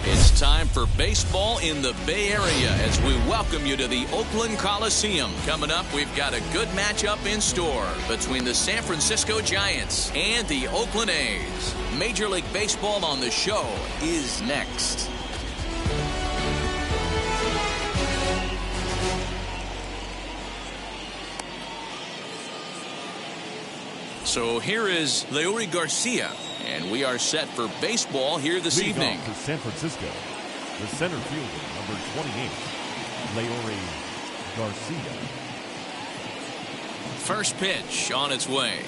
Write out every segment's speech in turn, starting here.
It's time for baseball in the Bay Area as we welcome you to the Oakland Coliseum. Coming up, we've got a good matchup in store between the San Francisco Giants and the Oakland A's. Major League Baseball on the show is next. So here is Leury Garcia, and we are set for baseball here this evening. For San Francisco, the center fielder, number 28, Leury Garcia. First pitch on its way.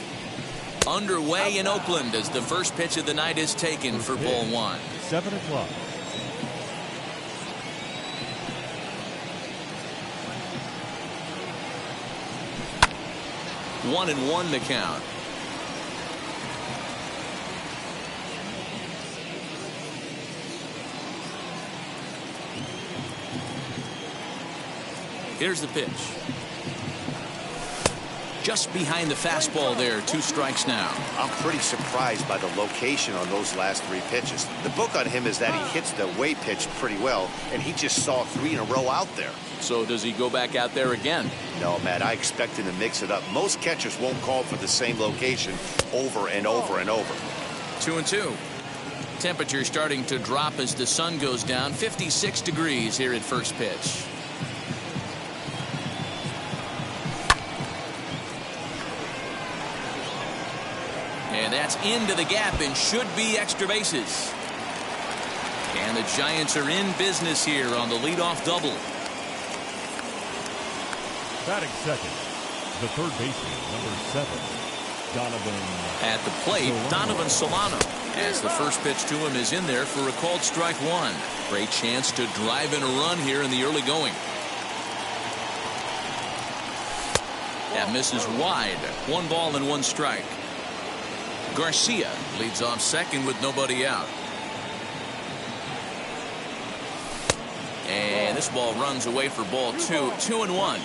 Underway in Oakland as the first pitch of the night is taken for ball one. 7 o'clock. One and one the count. Here's the pitch. Just behind the fastball there. 2 strikes now. I'm pretty surprised by the location on those last 3 pitches. The book on him is that he hits the way pitch pretty well, and he just saw 3 in a row out there. So does he go back out there again? No, Matt, I expect him to mix it up. Most catchers won't call for the same location over and over and over. 2-2. Temperature starting to drop as the sun goes down. 56 degrees here at first pitch. And that's into the gap and should be extra bases. And the Giants are in business here on the leadoff double. Batting second, the third baseman, number 7, Donovan. At the plate, Donovan Solano, as the first pitch to him is in there for a called strike 1. Great chance to drive in a run here in the early going. That misses wide. 1 ball and 1 strike. Garcia leads off second with nobody out. And this ball runs away for ball 2. 2-1.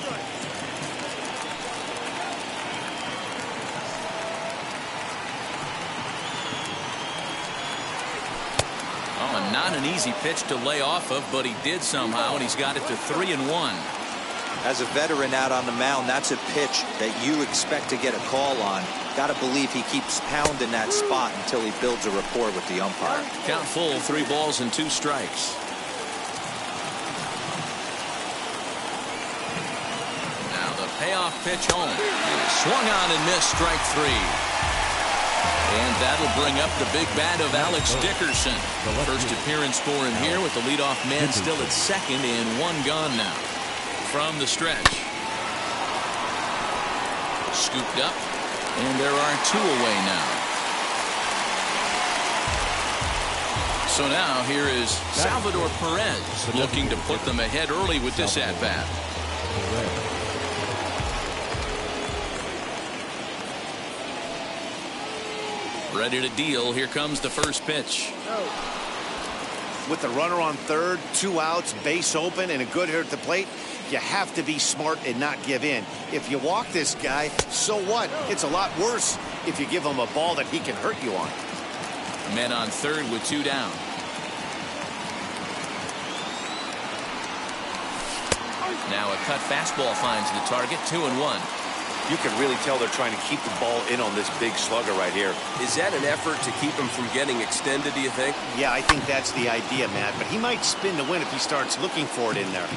Oh, not an easy pitch to lay off of, but he did somehow, and he's got it to 3-1. As a veteran out on the mound, that's a pitch that you expect to get a call on. Got to believe he keeps pounding that spot until he builds a rapport with the umpire. Count full, 3 balls and 2 strikes. Now the payoff pitch home. Swung on and missed, strike 3. And that'll bring up the big bat of Alex Dickerson. First appearance for him here with the leadoff man still at second and 1 gone now. From the stretch. Scooped up. And there are 2 away now. So now here is Salvador Perez looking to put them ahead early with this at-bat. Ready to deal. Here comes the first pitch. With the runner on third, 2 outs, base open, and a good hitter at the plate, you have to be smart and not give in. If you walk this guy, so what? It's a lot worse if you give him a ball that he can hurt you on. Men on third with 2 down. Now a cut fastball finds the target. 2-1. You can really tell they're trying to keep the ball in on this big slugger right here. Is that an effort to keep him from getting extended, do you think? Yeah, I think that's the idea, Matt. But he might spin to win if he starts looking for it in there.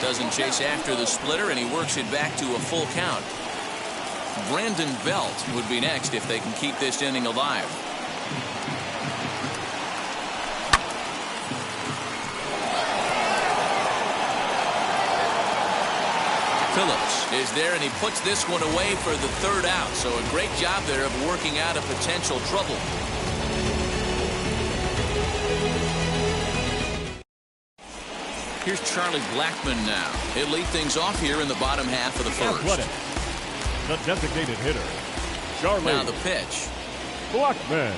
Doesn't chase after the splitter, and he works it back to a full count. Brandon Belt would be next if they can keep this inning alive. Phillips is there, and he puts this one away for the 3rd out. So a great job there of working out a potential trouble. Here's Charlie Blackmon now. He'll lead things off here in the bottom half of the first. Athletic, the designated hitter, Charlie. Now the pitch. Blackmon.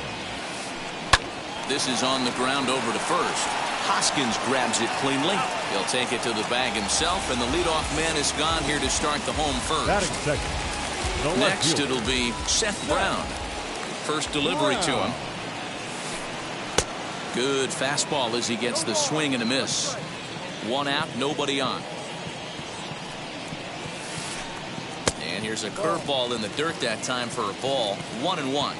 This is on the ground over to first. Hoskins grabs it cleanly. He'll take it to the bag himself, and the leadoff man is gone here to start the home first. Batting second. The left Next, fielder. it'll be Seth Brown. First delivery to him. Good fastball as he gets the swing and a miss. One out, nobody on. And here's a curveball in the dirt that time for a ball. 1-1.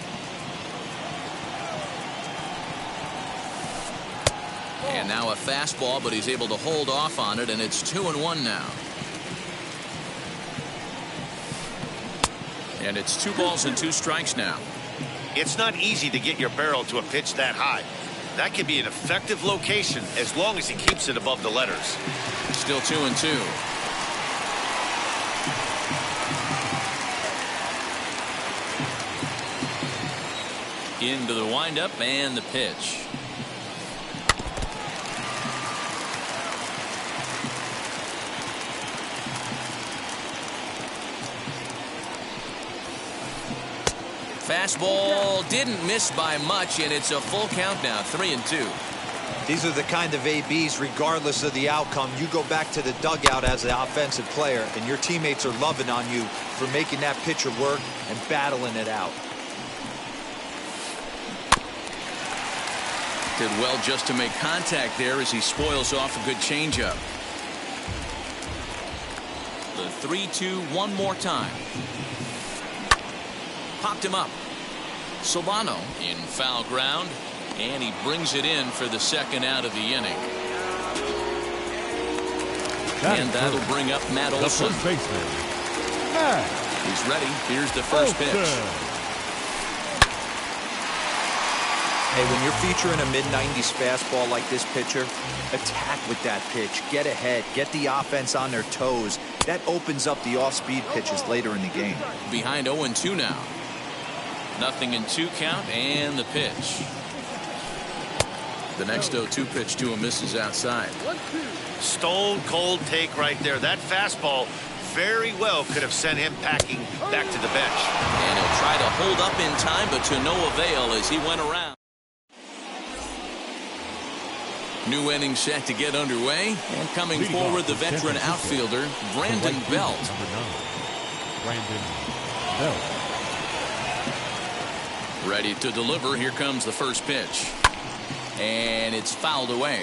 And now a fastball, but he's able to hold off on it, and it's 2-1 now. And it's 2 balls and 2 strikes now. It's not easy to get your barrel to a pitch that high. That can be an effective location as long as he keeps it above the letters. Still 2-2. Into the windup and the pitch. Fastball didn't miss by much, and it's a full count now, 3-2. These are the kind of ABs, regardless of the outcome. You go back to the dugout as an offensive player, and your teammates are loving on you for making that pitcher work and battling it out. Did well just to make contact there as he spoils off a good changeup. The 3-2 one more time. Popped him up. Solano in foul ground, and he brings it in for the second out of the inning. And that'll bring up Matt The Olson. first baseman. Matt He's ready. Here's the first pitch. Olson. Hey, when you're featuring a mid-90s fastball like this pitcher, attack with that pitch. Get ahead. Get the offense on their toes. That opens up the off-speed pitches later in the game. Behind 0-2 now. 0-2 count and the pitch. The next 0-2 pitch to him misses outside. Stone cold take right there. That fastball very well could have sent him packing back to the bench. And he'll try to hold up in time, but to no avail as he went around. New inning set to get underway, and coming Leading forward off the for San veteran Francisco, outfielder Brandon the right fielder, Belt. number 9. Brandon Belt. Ready to deliver. Here comes the first pitch, and it's fouled away.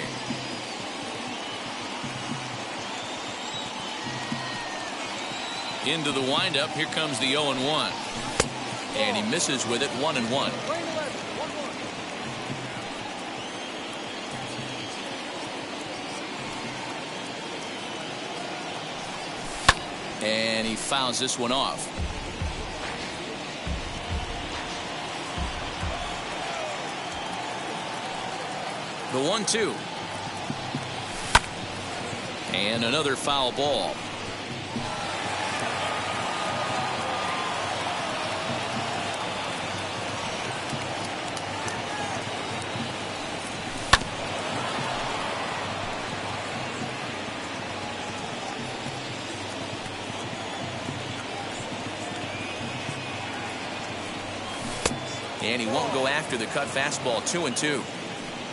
Into the windup. Here comes the 0-1, and he misses with it. 1-1. And he fouls this one off. The 1-2. And another foul ball. And he won't go after the cut fastball. 2-2.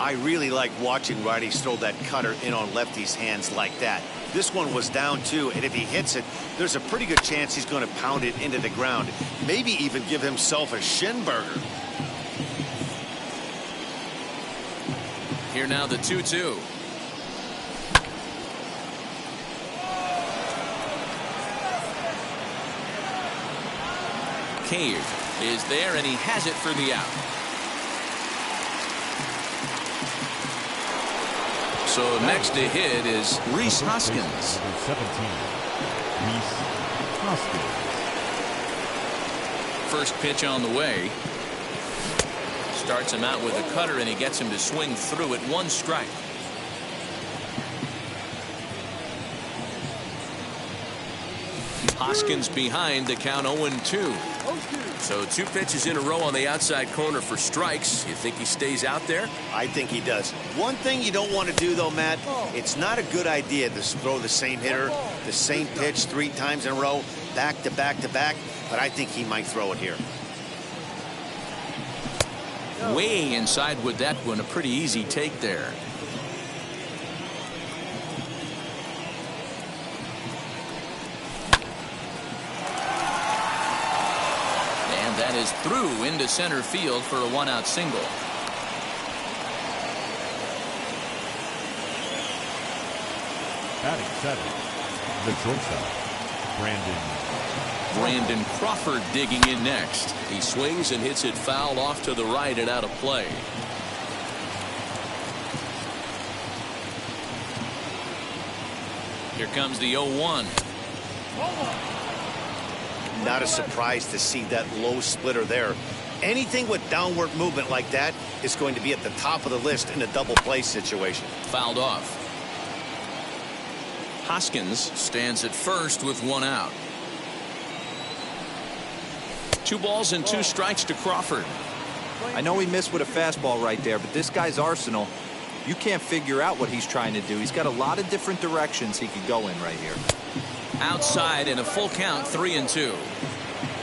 I really like watching righties throw that cutter in on lefties' hands like that. This one was down 2, and if he hits it, there's a pretty good chance he's going to pound it into the ground. Maybe even give himself a shin burger. Here now the 2-2. Cave is there, and he has it for the out. So next to hit is Rhys Hoskins. Number 17. Rhys Hoskins. First pitch on the way. Starts him out with a cutter, and he gets him to swing through it. 1 strike. Hoskins behind, the count 0-2. So 2 pitches in a row on the outside corner for strikes. You think he stays out there? I think he does. One thing you don't want to do, though, Matt, it's not a good idea to throw the same hitter, the same pitch 3 times in a row, back to back to back, but I think he might throw it here. Way inside with that one. A pretty easy take there. That is through into center field for a one-out single. Batting seven, the shortstop, Brandon Crawford digging in next. He swings and hits it foul off to the right and out of play. Here comes the 0-1. Not a surprise to see that low splitter there. Anything with downward movement like that is going to be at the top of the list in a double play situation. Fouled off. Hoskins stands at first with one out. 2 balls and 2 strikes to Crawford. I know he missed with a fastball right there, but this guy's arsenal, you can't figure out what he's trying to do. He's got a lot of different directions he could go in right here. Outside in a full count, 3-2.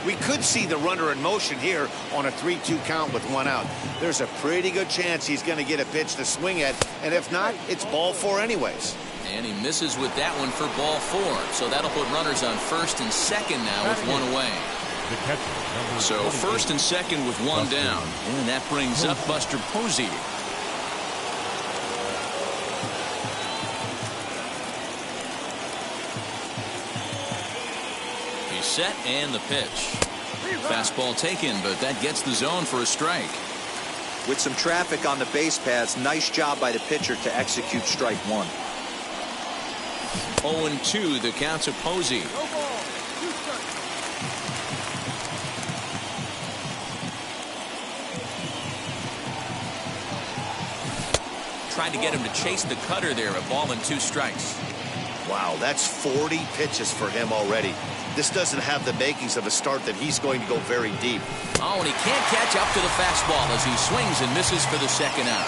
We could see the runner in motion here on a 3-2 count with one out. There's a pretty good chance he's going to get a pitch to swing at, and if not, it's ball 4 anyways. And he misses with that one for ball 4. So that'll put runners on first and second now with one away. the catcher. So first and second with one down. And that brings up Buster Posey. He's set and the pitch. Fastball taken, but that gets the zone for a strike. With some traffic on the base paths, nice job by the pitcher to execute strike one. 0-2 the count to Posey. Tried to get him to chase the cutter there, a ball and 2 strikes. Wow, that's 40 pitches for him already. This doesn't have the makings of a start that he's going to go very deep. Oh, and he can't catch up to the fastball as he swings and misses for the second out.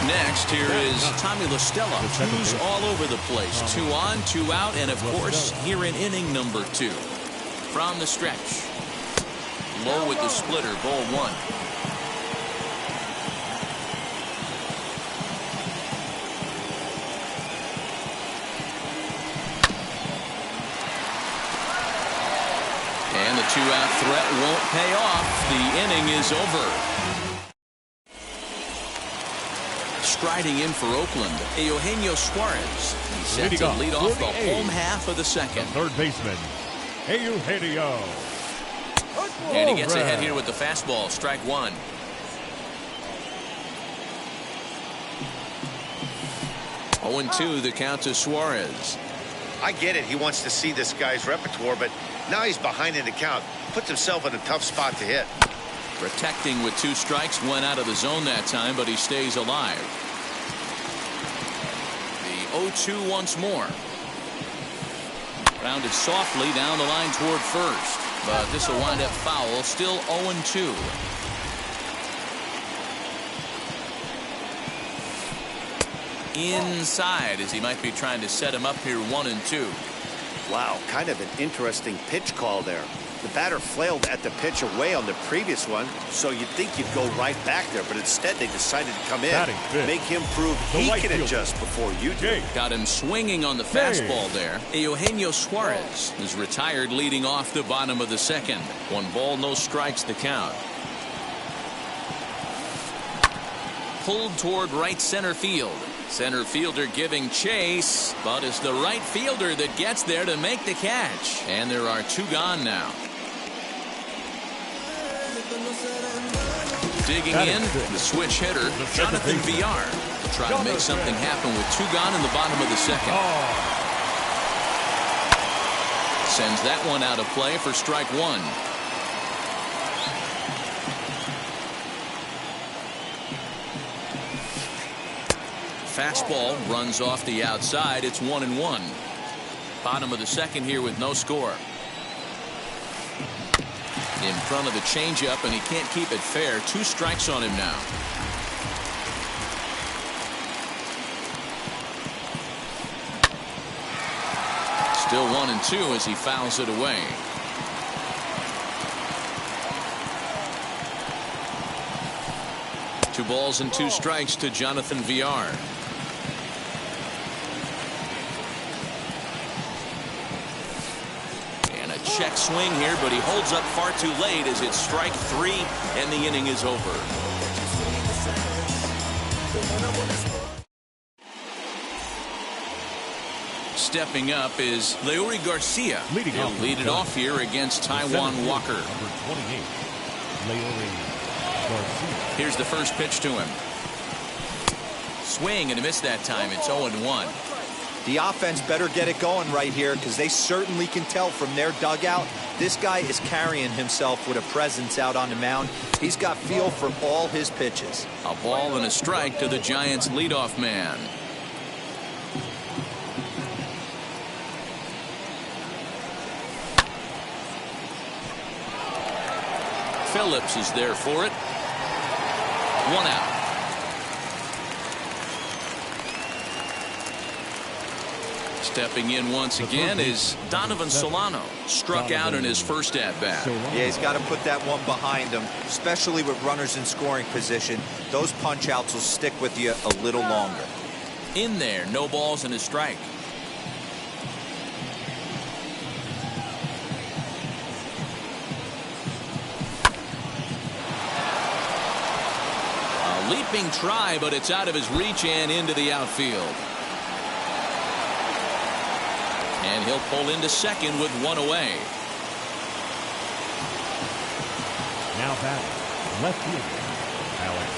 Next, here is Tommy La Stella, who's all over the place. 2 on, 2 out, and of course, here in inning number 2. From the stretch. Low with the splitter, ball 1. And the 2-out threat won't pay off. The inning is over. Striding in for Oakland, Eugenio Suarez. He's set to lead off the home half of the second. Third baseman, Eugenio. And he gets ahead here with the fastball. Strike 1. Oh, 0-2 the count to Suarez. I get it. He wants to see this guy's repertoire, but now he's behind in the count. Puts himself in a tough spot to hit. Protecting with 2 strikes, went out of the zone that time, but he stays alive. The 0-2 once more. Grounded softly down the line toward first, but this will wind up foul. Still 0-2. Inside as he might be trying to set him up here 1-2. Wow, kind of an interesting pitch call there. The batter flailed at the pitch away on the previous one, so you'd think you'd go right back there, but instead they decided to come in, make him prove he can adjust before you do. Got him swinging on the fastball there. Eugenio Suarez is retired leading off the bottom of the second. 1 ball, no strikes the count. Pulled toward right center field. Center fielder giving chase, but it's the right fielder that gets there to make the catch. And there are 2 gone now. Digging in, the switch hitter, Jonathan Villar. Trying to make something happen with 2 gone in the bottom of the second. Sends that one out of play for strike 1. Fastball runs off the outside. It's 1-1. Bottom of the second here with no score. In front of the changeup, and he can't keep it fair. 2 strikes on him now. Still 1-2 as he fouls it away. Two balls and 2 strikes to Jonathan Villar. check swing here, but he holds up far too late as it's strike 3 and the inning is over. Stepping up is Leury Garcia. He'll lead it off here against Taijuan Walker. Number 28, Leury Garcia. Here's the first pitch to him. Swing and a miss that time. It's 0-1. The offense better get it going right here because they certainly can tell from their dugout this guy is carrying himself with a presence out on the mound. He's got feel for all his pitches. A ball and a strike to the Giants' leadoff man. Phillips is there for it. 1 out. Stepping in once again is Donovan Solano. Struck out in his first at-bat. Yeah, he's got to put that one behind him, especially with runners in scoring position. Those punch-outs will stick with you a little longer. In there, no balls and a strike. A leaping try, but it's out of his reach and into the outfield. And he'll pull into second with 1 away. Now batting, left fielder, Alex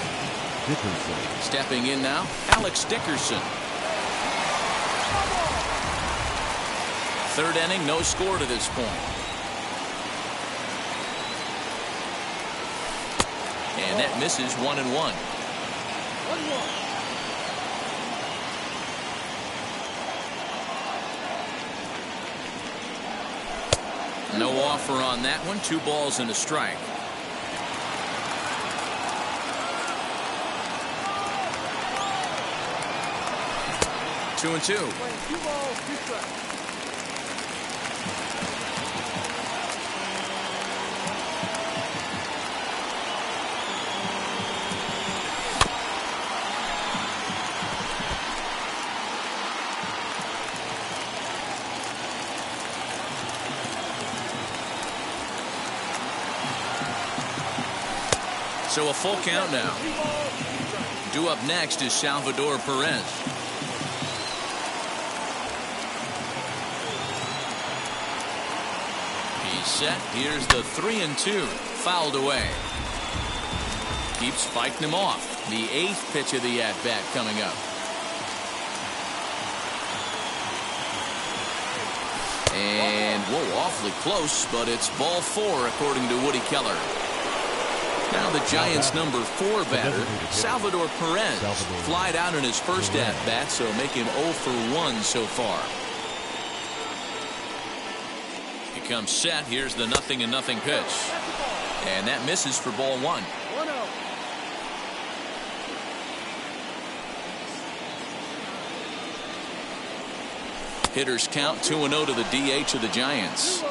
Dickerson. Stepping in now, Alex Dickerson. Third inning, no score to this point. And that misses 1-1. 1-1. No offer on that one. 2 balls and a strike. Two and 2. 2 balls, 2 strikes. So a full count now. Due up next is Salvador Perez. He's set. Here's the 3-2. Fouled away. Keeps fighting him off. The 8th pitch of the at-bat coming up. And, whoa, awfully close, but it's ball 4 according to Woody Keller. Now the Giants' number 4 batter, Salvador Perez, flied out in his first at-bat, so make him 0 for 1 so far. He comes set. Here's the 0-0 pitch. And that misses for ball 1. 1 out. Hitters count 2-0 to the DH of the Giants.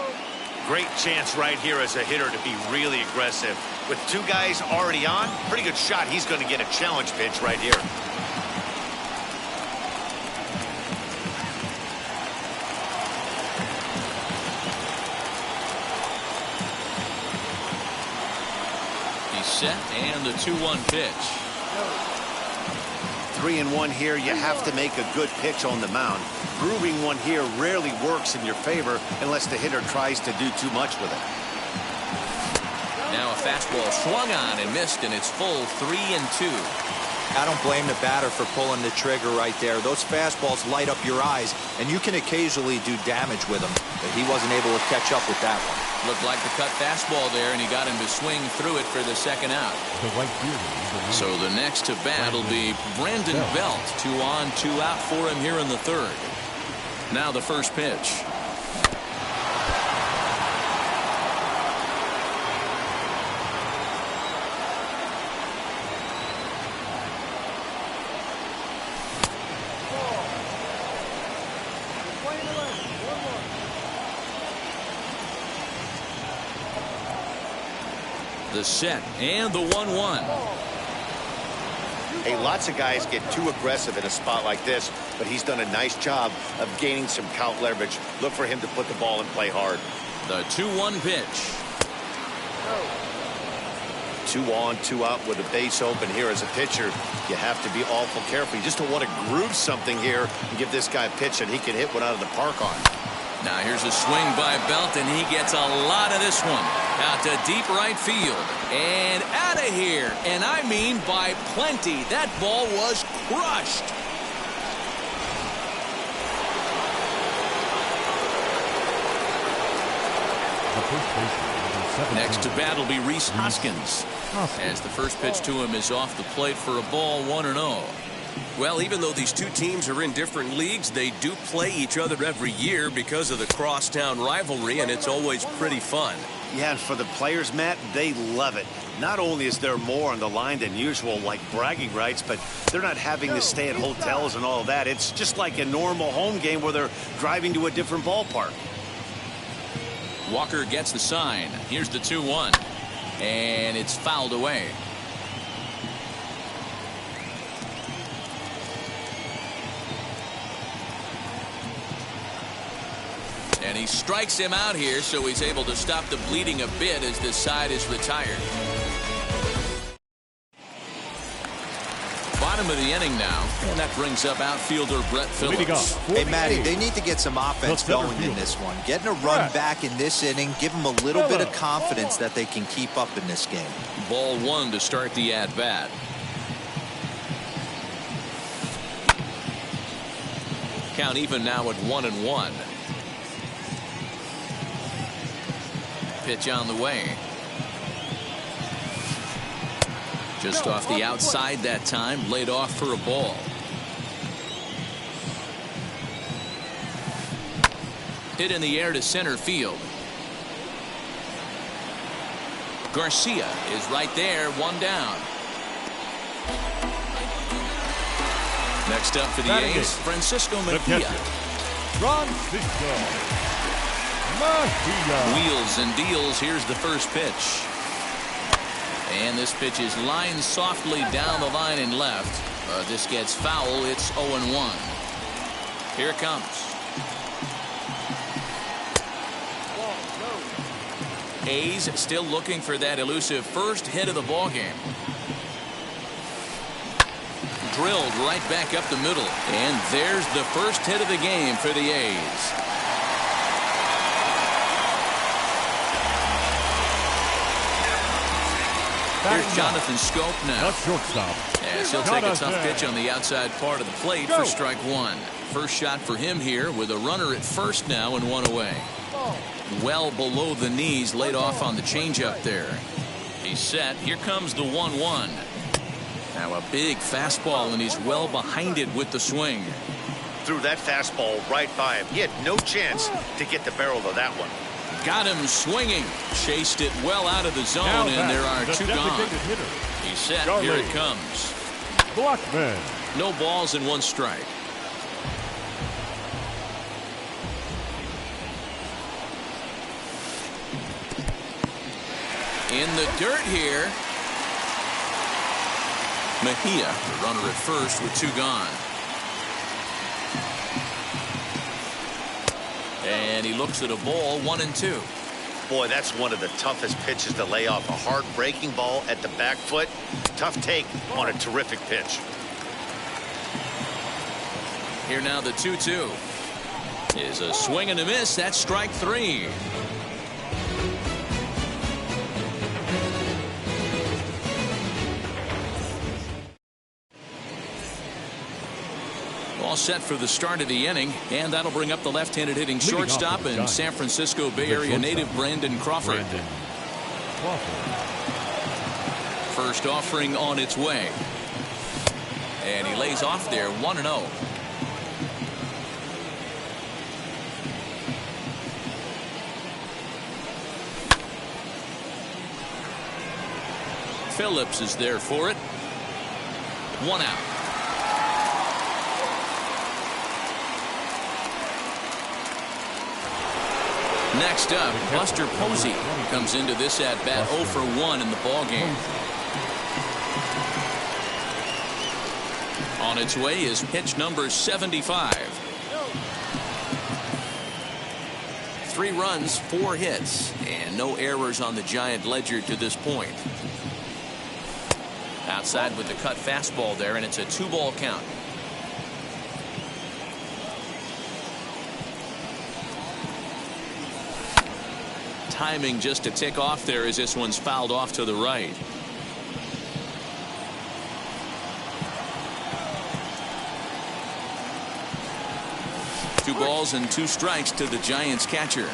Great chance right here as a hitter to be really aggressive. With 2 guys already on, pretty good shot. He's going to get a challenge pitch right here. He's set, and the 2-1 pitch. 3-1 here. You have to make a good pitch on the mound. Grooving one here rarely works in your favor unless the hitter tries to do too much with it. Now a fastball swung on and missed, and it's full 3-2. I don't blame the batter for pulling the trigger right there. Those fastballs light up your eyes, and you can occasionally do damage with them. But he wasn't able to catch up with that one. Looked like the cut fastball there, and he got him to swing through it for the second out. The right fielder. So the next to bat will be Brandon Belt. 2 on, 2 out for him here in the 3rd. Now the first pitch. The set and the 1-1. Hey, lots of guys get too aggressive in a spot like this, but he's done a nice job of gaining some count leverage. Look for him to put the ball in play hard. The 2-1 pitch. 2 on, 2 out with a base open here. As a pitcher, you have to be awful careful. You just don't want to groove something here and give this guy a pitch that he can hit one out of the park on. Now here's a swing by Belt, and he gets a lot of this one. Out to deep right field. And out of here. And I mean by plenty. That ball was crushed. Next to bat will be Rhys Hoskins, as the first pitch to him is off the plate for a ball, 1-0. Well, even though these two teams are in different leagues, they do play each other every year because of the crosstown rivalry, and it's always pretty fun. Yeah, and for the players, Matt, they love it. Not only is there more on the line than usual, like bragging rights, but they're not having to stay at hotels and all of that. It's just like a normal home game where they're driving to a different ballpark. Walker gets the sign. Here's the 2-1. And it's fouled away. And he strikes him out here, so he's able to stop the bleeding a bit as this side is retired. Bottom of the inning now, and that brings up outfielder Brett Phillips. Hey, Matty, they need to get some offense going in this one. Getting a run back in this inning, give them a little bit of confidence that they can keep up in this game. Ball 1 to start the at-bat. Count even now at 1-1. Pitch on the way. Just off the outside that time, laid off for a ball. Hit in the air to center field. Garcia is right there, 1 down. Next up for the A's, Francisco Mejia. Wheels and deals. Here's the first pitch. And this pitch is lined softly down the line and left. This gets foul. It's 0-1. Here it comes. A's still looking for that elusive first hit of the ball game. Drilled right back up the middle. And there's the first hit of the game for the A's. Here's Jonathan Scope now. Shortstop. As he'll take a tough pitch on the outside part of the plate for strike 1. First shot for him here with a runner at first now and 1 away. Well below the knees, laid off on the changeup there. He's set. Here comes the 1-1. Now a big fastball, and he's well behind it with the swing. Threw that fastball right by him. He had no chance to get the barrel of that one. Got him swinging. Chased it well out of the zone, and there are 2 gone. He's set. Here it comes. Blackman. No balls and 1 strike. In the dirt here. Mejia, the runner at first with 2 gone. And he looks at a ball, 1-2. Boy, that's one of the toughest pitches to lay off. A hard breaking ball at the back foot. Tough take on a terrific pitch. Here now the 2-2 is a swing and a miss. That's strike 3. All set for the start of the inning, and that'll bring up the left-handed hitting shortstop and San Francisco Bay Area native Brandon Crawford. First offering on its way, and he lays off there, 1-0. Phillips is there for it. 1 out. Next up, Buster Posey comes into this at-bat 0 for 1 in the ballgame. On its way is pitch number 75. 3 runs, 4 hits, and no errors on the Giant ledger to this point. Outside with the cut fastball there, and it's a 2-ball count. Timing just a tick off there as this one's fouled off to the right. Two balls and 2 strikes to the Giants catcher.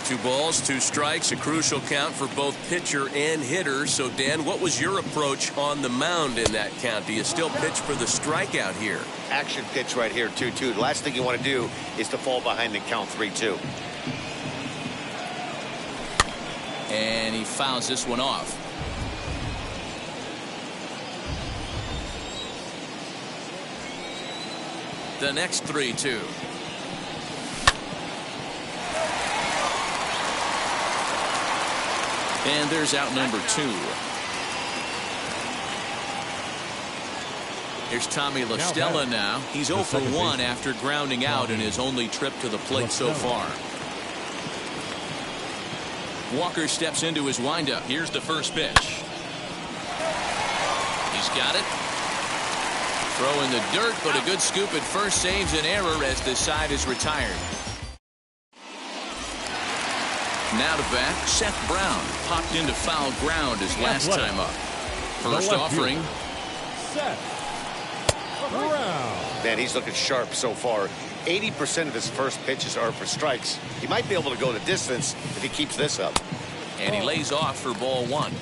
2 balls, 2 strikes, a crucial count for both pitcher and hitter. So, Dan, what was your approach on the mound in that count? Do you still pitch for the strikeout here? Action pitch right here, 2-2. The last thing you want to do is to fall behind and count 3-2. And he fouls this one off. The next 3-2. And there's out number 2. Here's Tommy La Stella now. He's 0 for 1 after grounding out in his only trip to the plate so far. Walker steps into his windup. Here's the first pitch. He's got it. Throw in the dirt, but a good scoop at first saves an error as the side is retired. Now to bat, Seth Brown popped into foul ground his last time up. First offering. Seth Brown. Man, he's looking sharp so far. 80% of his first pitches are for strikes. He might be able to go the distance if he keeps this up. And he lays off for ball 1.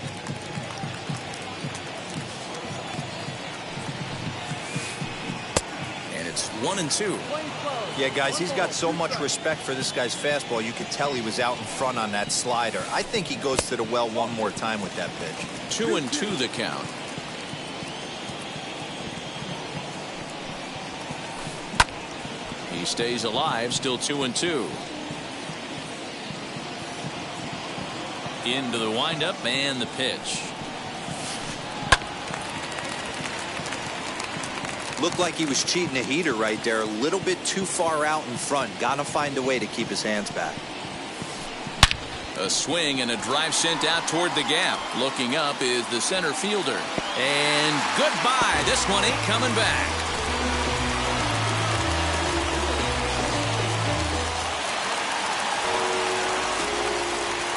And it's 1-2. Yeah, guys, he's got so much respect for this guy's fastball. You could tell he was out in front on that slider. I think he goes to the well one more time with that pitch. 2-2 the count. He stays alive, still 2-2. Into the windup and the pitch. Looked like he was cheating a heater right there. A little bit too far out in front. Gotta find a way to keep his hands back. A swing and a drive sent out toward the gap. Looking up is the center fielder. And goodbye. This one ain't coming back.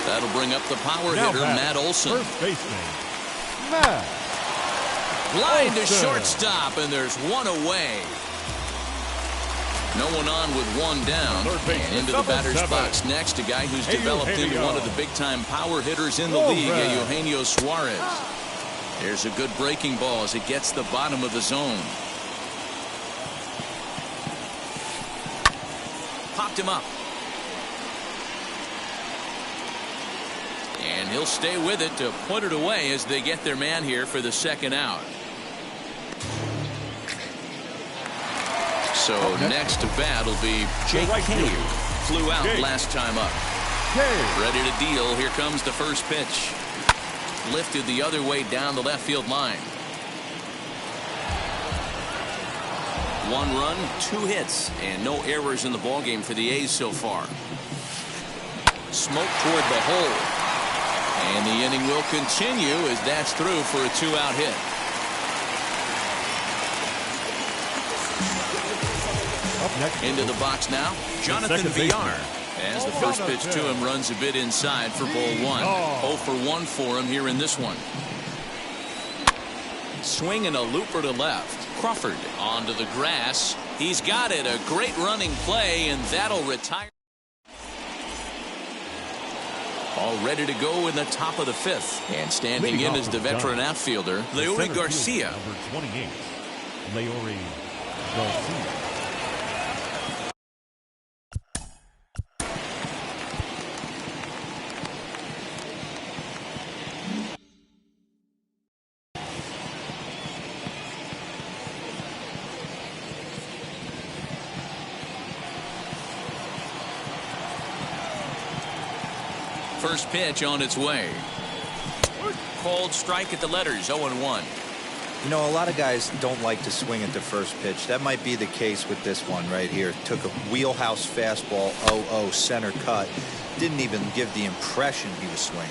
That'll bring up the power hitter, Matt Olson. First baseman, Matt. Line to shortstop, and there's one away. No one on with one down. And into the batter's box next, a guy who's developed into one of the big-time power hitters in the league, Eugenio Suarez. There's a good breaking ball as it gets the bottom of the zone. Popped him up. And he'll stay with it to put it away as they get their man here for the second out. So next to bat will be Jake Kay. Flew out last time up. Ready to deal. Here comes the first pitch. Lifted the other way down the left field line. 1 run, 2 hits, and no errors in the ballgame for the A's so far. Smoke toward the hole. And the inning will continue as that's through for a 2-out hit. Into the box now, Jonathan Villar. As the first pitch to him runs a bit inside for ball 1. 0 for 1 for him here in this one. Swinging a looper to left. Crawford onto the grass. He's got it. A great running play, and that'll retire. All ready to go in the top of the 5th. And standing in is the veteran outfielder, Leori Garcia. Number 28, Leori Garcia. First pitch on its way. Called strike at the letters, 0-1. You know, a lot of guys don't like to swing at the first pitch. That might be the case with this one right here. Took a wheelhouse fastball, 0-0 center cut. Didn't even give the impression he was swinging.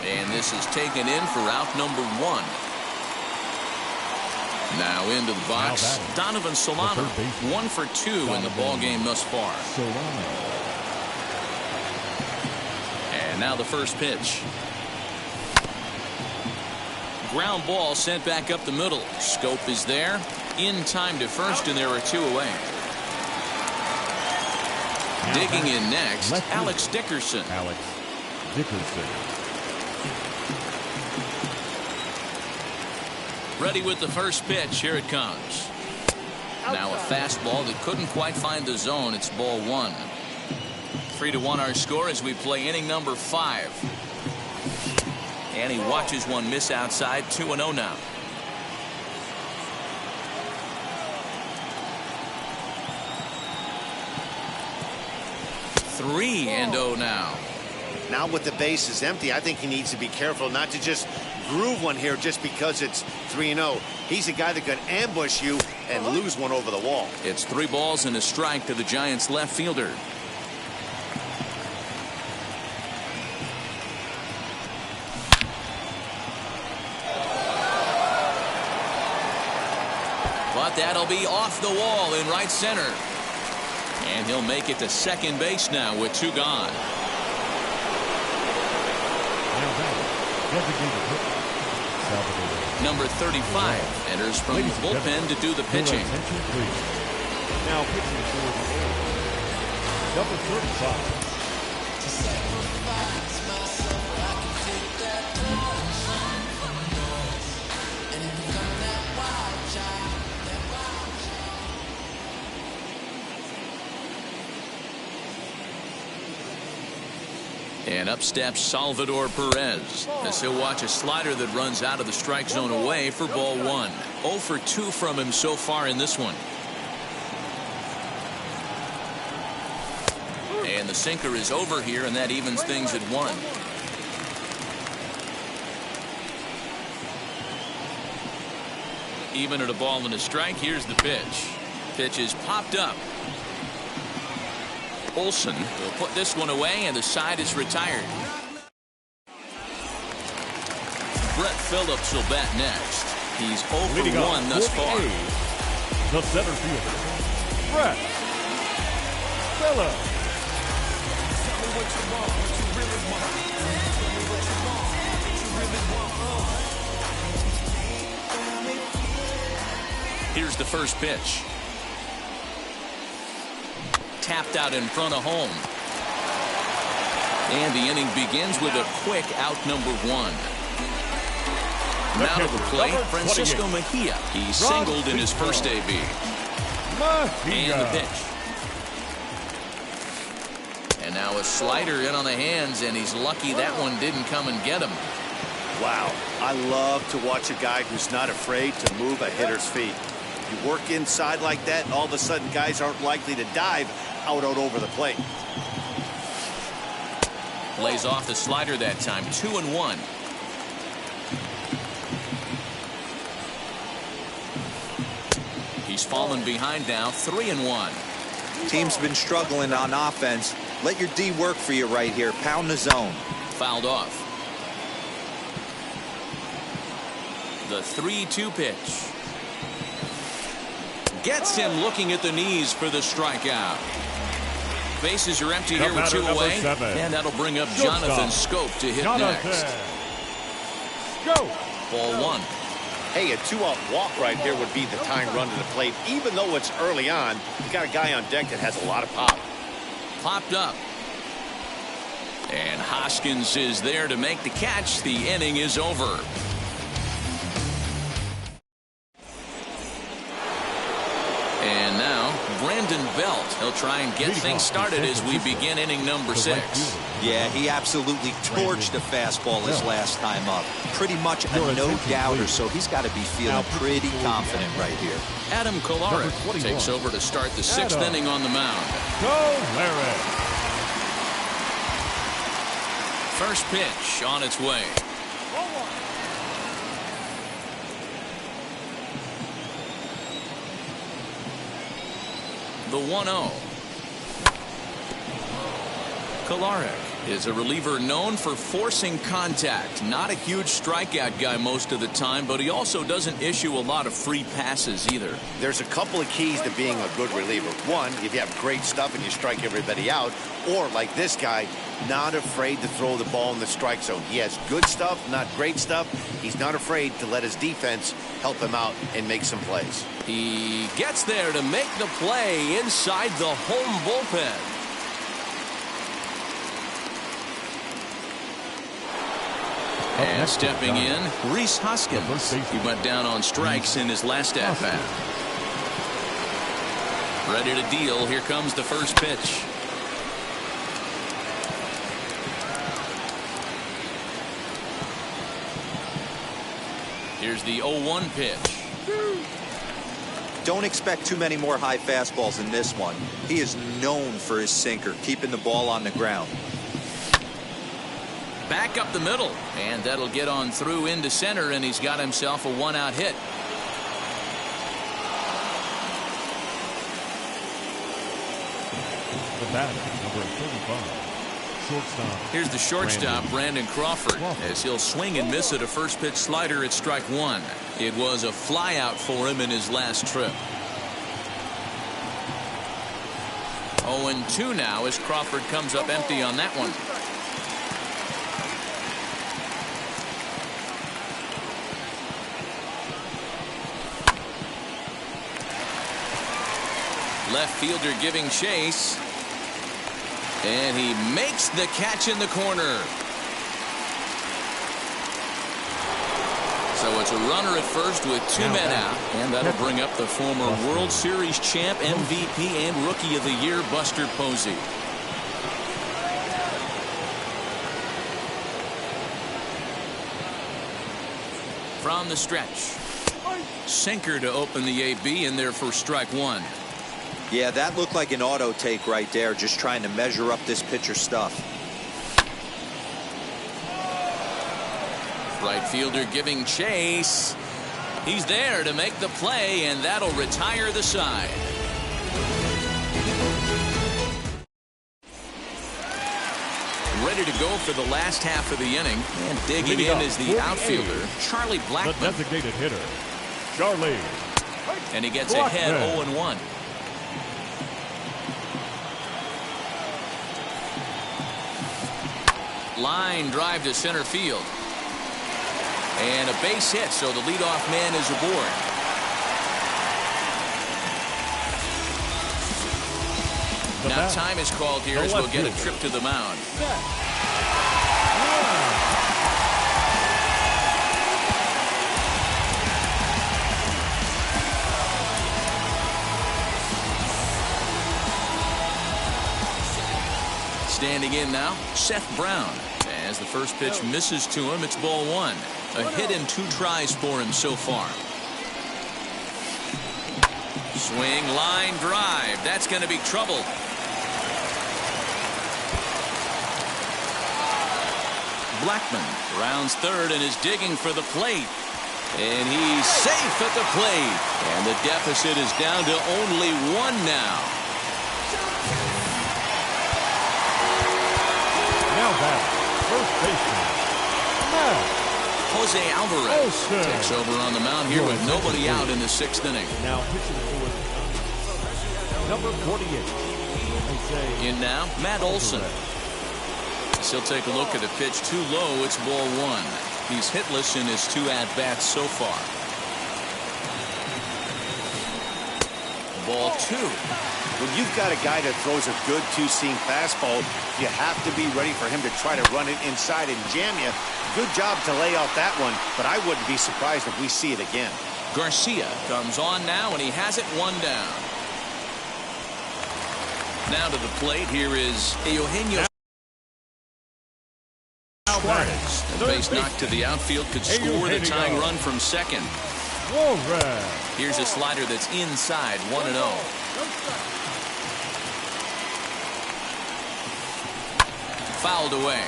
And this is taken in for out number 1. Now into the box, Donovan Solano. 1 for 2 in the ball game thus far. And now the first pitch. Ground ball sent back up the middle. Scope is there. In time to first, and there are 2 away. Digging in next, Alex Dickerson. Ready with the first pitch. Here it comes. Now a fastball that couldn't quite find the zone. It's ball 1. 3-1 our score as we play inning number 5. And he watches one miss outside. 2-0 now. Three and 0 now. Now with the bases empty, I think he needs to be careful not to just groove one here just because it's 3-0. He's a guy that could ambush you and lose one over the wall. It's 3 balls and a strike to the Giants left fielder. But that'll be off the wall in right center. And he'll make it to second base now with 2 gone. Number 35 enters from the bullpen to do the pitching. Now pitching for the number 35. And up steps Salvador Perez as he'll watch a slider that runs out of the strike zone away for ball 1. 0 for 2 from him so far in this one. And the sinker is over here, and that evens things at 1. Even at a ball and a strike, here's the pitch. Pitch is popped up. Olsen will put this one away, and the side is retired. Brett Phillips will bat next. He's 0 for 1 thus far. The center fielder, Brett Phillips. Here's the first pitch. Tapped out in front of home. And the inning begins with a quick out number 1. Now to the plate, Francisco Mejia. He singled in his first AB. And the pitch. And now a slider in on the hands, and he's lucky that one didn't come and get him. Wow, I love to watch a guy who's not afraid to move a hitter's feet. You work inside like that, and all of a sudden guys aren't likely to dive out over the plate. Lays off the slider that time. 2-1. He's fallen behind now. 3-1. Team's been struggling on offense. Let your D work for you right here. Pound the zone. Fouled off. The 3-2 pitch. Gets him looking at the knees for the strikeout. Bases are empty here with 2 away. And that'll bring up Jonathan Scope to hit next. Ball 1. Hey, a 2-out walk right there would be the tying run to the plate. Even though it's early on, you got a guy on deck that has a lot of pop. Popped up. And Hoskins is there to make the catch. The inning is over. And now Brandon Belt. He'll try and get things started as we begin inning number 6. Yeah, he absolutely torched the fastball his last time up. Pretty much a no-doubter, so he's got to be feeling pretty confident right here. Adam Kolarek takes over to start the 6th inning on the mound. First pitch on its way. The 1-0. Kolarek is a reliever known for forcing contact. Not a huge strikeout guy most of the time, but he also doesn't issue a lot of free passes either. There's a couple of keys to being a good reliever. One, if you have great stuff and you strike everybody out, or like this guy, not afraid to throw the ball in the strike zone. He has good stuff, not great stuff. He's not afraid to let his defense help him out and make some plays. He gets there to make the play inside the home bullpen. And stepping in, Rhys Hoskins. He went down on strikes in his last at-bat. Ready to deal. Here comes the first pitch. Here's the 0-1 pitch. Don't expect too many more high fastballs in this one. He is known for his sinker, keeping the ball on the ground. Back up the middle, and that'll get on through into center, and he's got himself a one-out hit. The batter, number 35, shortstop. Here's the shortstop, Brandon Crawford, as he'll swing and miss at a first pitch slider at strike one. It was a flyout for him in his last trip. 0-2 now as Crawford comes up empty on that one. Left fielder giving chase. And he makes the catch in the corner. So it's a runner at first with two men out. And that'll bring up the former World Series champ, MVP, and Rookie of the Year, Buster Posey. From the stretch. Sinker to open the AB in there for strike one. Yeah, that looked like an auto take right there, just trying to measure up this pitcher's stuff. Right fielder giving chase. He's there to make the play, and that'll retire the side. Ready to go for the last half of the inning. And digging in is the outfielder, Charlie Blackmon. The designated hitter, Charlie. And he gets ahead 0-1. Line drive to center field. And a base hit, so the leadoff man is aboard. Now time is called here as we'll get a trip to the mound. Standing in now, Seth Brown. As the first pitch misses to him, it's ball one. A hit and two tries for him so far. Swing, line drive. That's going to be trouble. Blackmon rounds third and is digging for the plate. And he's safe at the plate. And the deficit is down to only one now. Now back, first baseman, Jose Alvarez takes over on the mound here with nobody out in the sixth inning. Now pitching for number 48. In now, Matt Olson. He'll take a look at a pitch too low. It's ball one. He's hitless in his two at-bats so far. Ball two. When you've got a guy that throws a good two-seam fastball, you have to be ready for him to try to run it inside and jam you. Good job to lay off that one, but I wouldn't be surprised if we see it again. Garcia comes on now, and he has it one down. Now to the plate, here is Eugenio Suarez. The base knock to the outfield could score the tying run from second. Here's a slider that's inside, 1-0. Fouled away.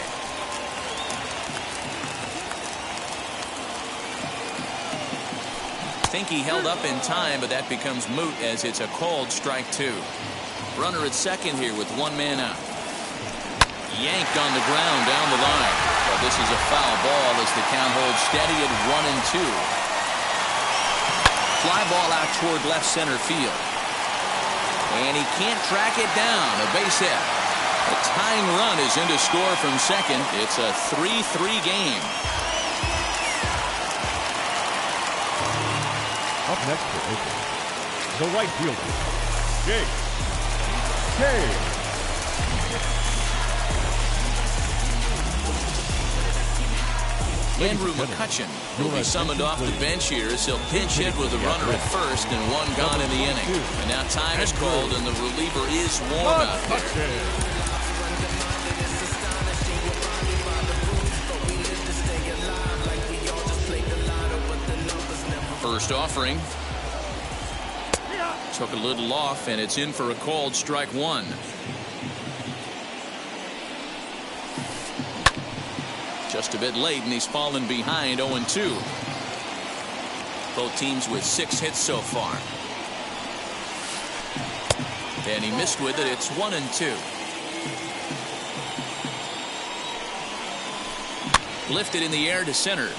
Think he held up in time, but that becomes moot as it's a called strike two. Runner at second here with one man out. Yanked on the ground down the line. But this is a foul ball as the count holds steady at 1-2. Fly ball out toward left center field. And he can't track it down. A base hit. A tying run is in to score from second. It's a 3-3 game. Up next for Oakland, the right fielder, Jake Kay. Andrew McCutcheon will be summoned off the bench here as he'll pinch hit with a runner at first and one gone in the inning. And now time is called and the reliever is warm out there. First offering. Took a little off and it's in for a called strike one. Just a bit late and he's fallen behind 0-2. Both teams with 6 hits so far. And he missed with it. It's 1-2. Lifted in the air to center.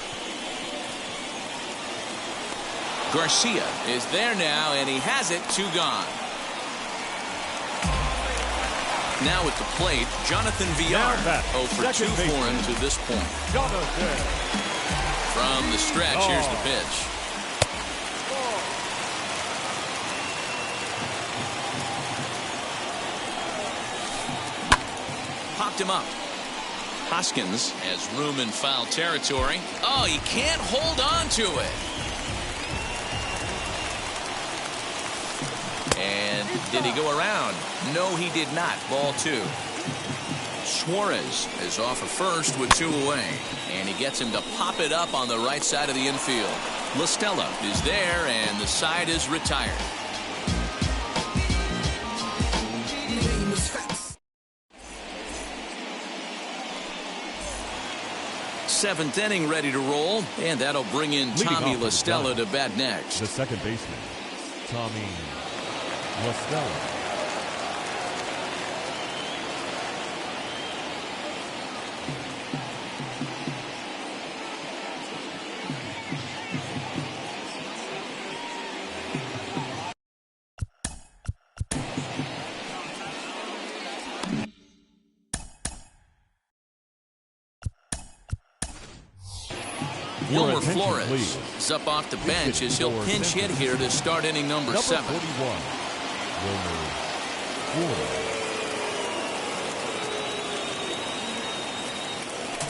Garcia is there now and he has it. 2 gone. Now at the plate, Jonathan Villar. 0 for 2 for him to this point. From the stretch, here's the pitch. Popped him up. Hoskins has room in foul territory. Oh, he can't hold on to it. And did he go around? No, he did not. Ball 2. Suarez is off at first with 2 away. And he gets him to pop it up on the right side of the infield. La Stella is there, and the side is retired. Seventh inning ready to roll, and that'll bring in Tommy La Stella to bat next. The second baseman, Tommy La Stella. Wilmer Flores is up off the bench as he'll pinch hit here to start inning number 7. 41, Wilmer Flores.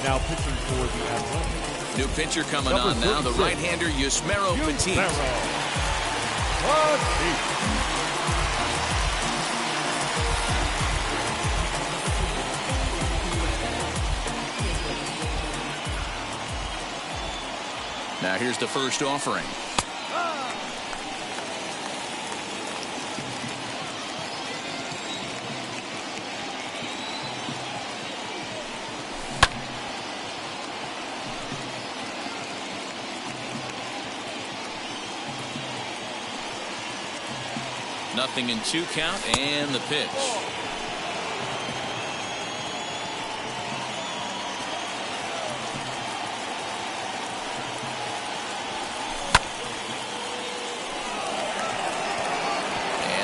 Now pitching for the Athletics. New pitcher coming on now, the right-hander Yusmeiro Petit. Now here's the first offering. Nothing in 2 count and the pitch.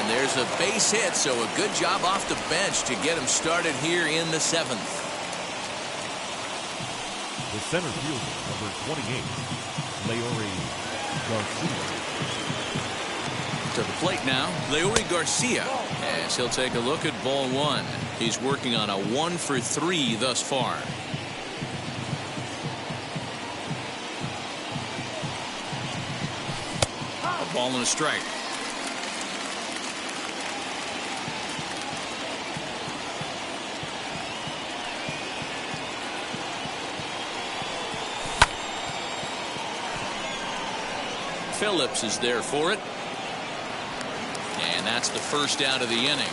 There's a base hit, so a good job off the bench to get him started here in the 7th. The center fielder, number 28, Leori Garcia. To the plate now, Leori Garcia, as he'll take a look at ball 1. He's working on a 1 for 3 thus far. A ball and a strike. Phillips is there for it. And that's the first out of the inning.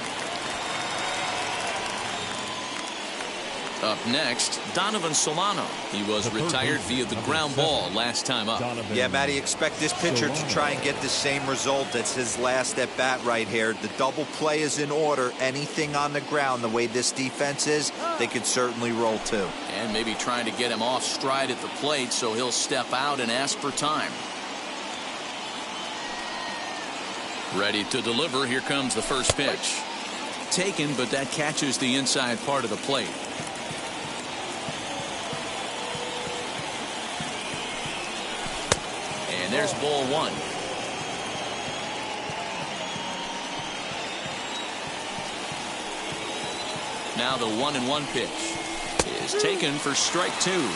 Up next, Donovan Solano. He was retired via the ground ball last time up. Yeah, Matty, expect this pitcher to try and get the same result. It's his last at bat right here. The double play is in order. Anything on the ground, the way this defense is, they could certainly roll too. And maybe trying to get him off stride at the plate, so he'll step out and ask for time. Ready to deliver. Here comes the first pitch. Taken, but that catches the inside part of the plate. And there's ball one. Now the 1-1 pitch is taken for strike two.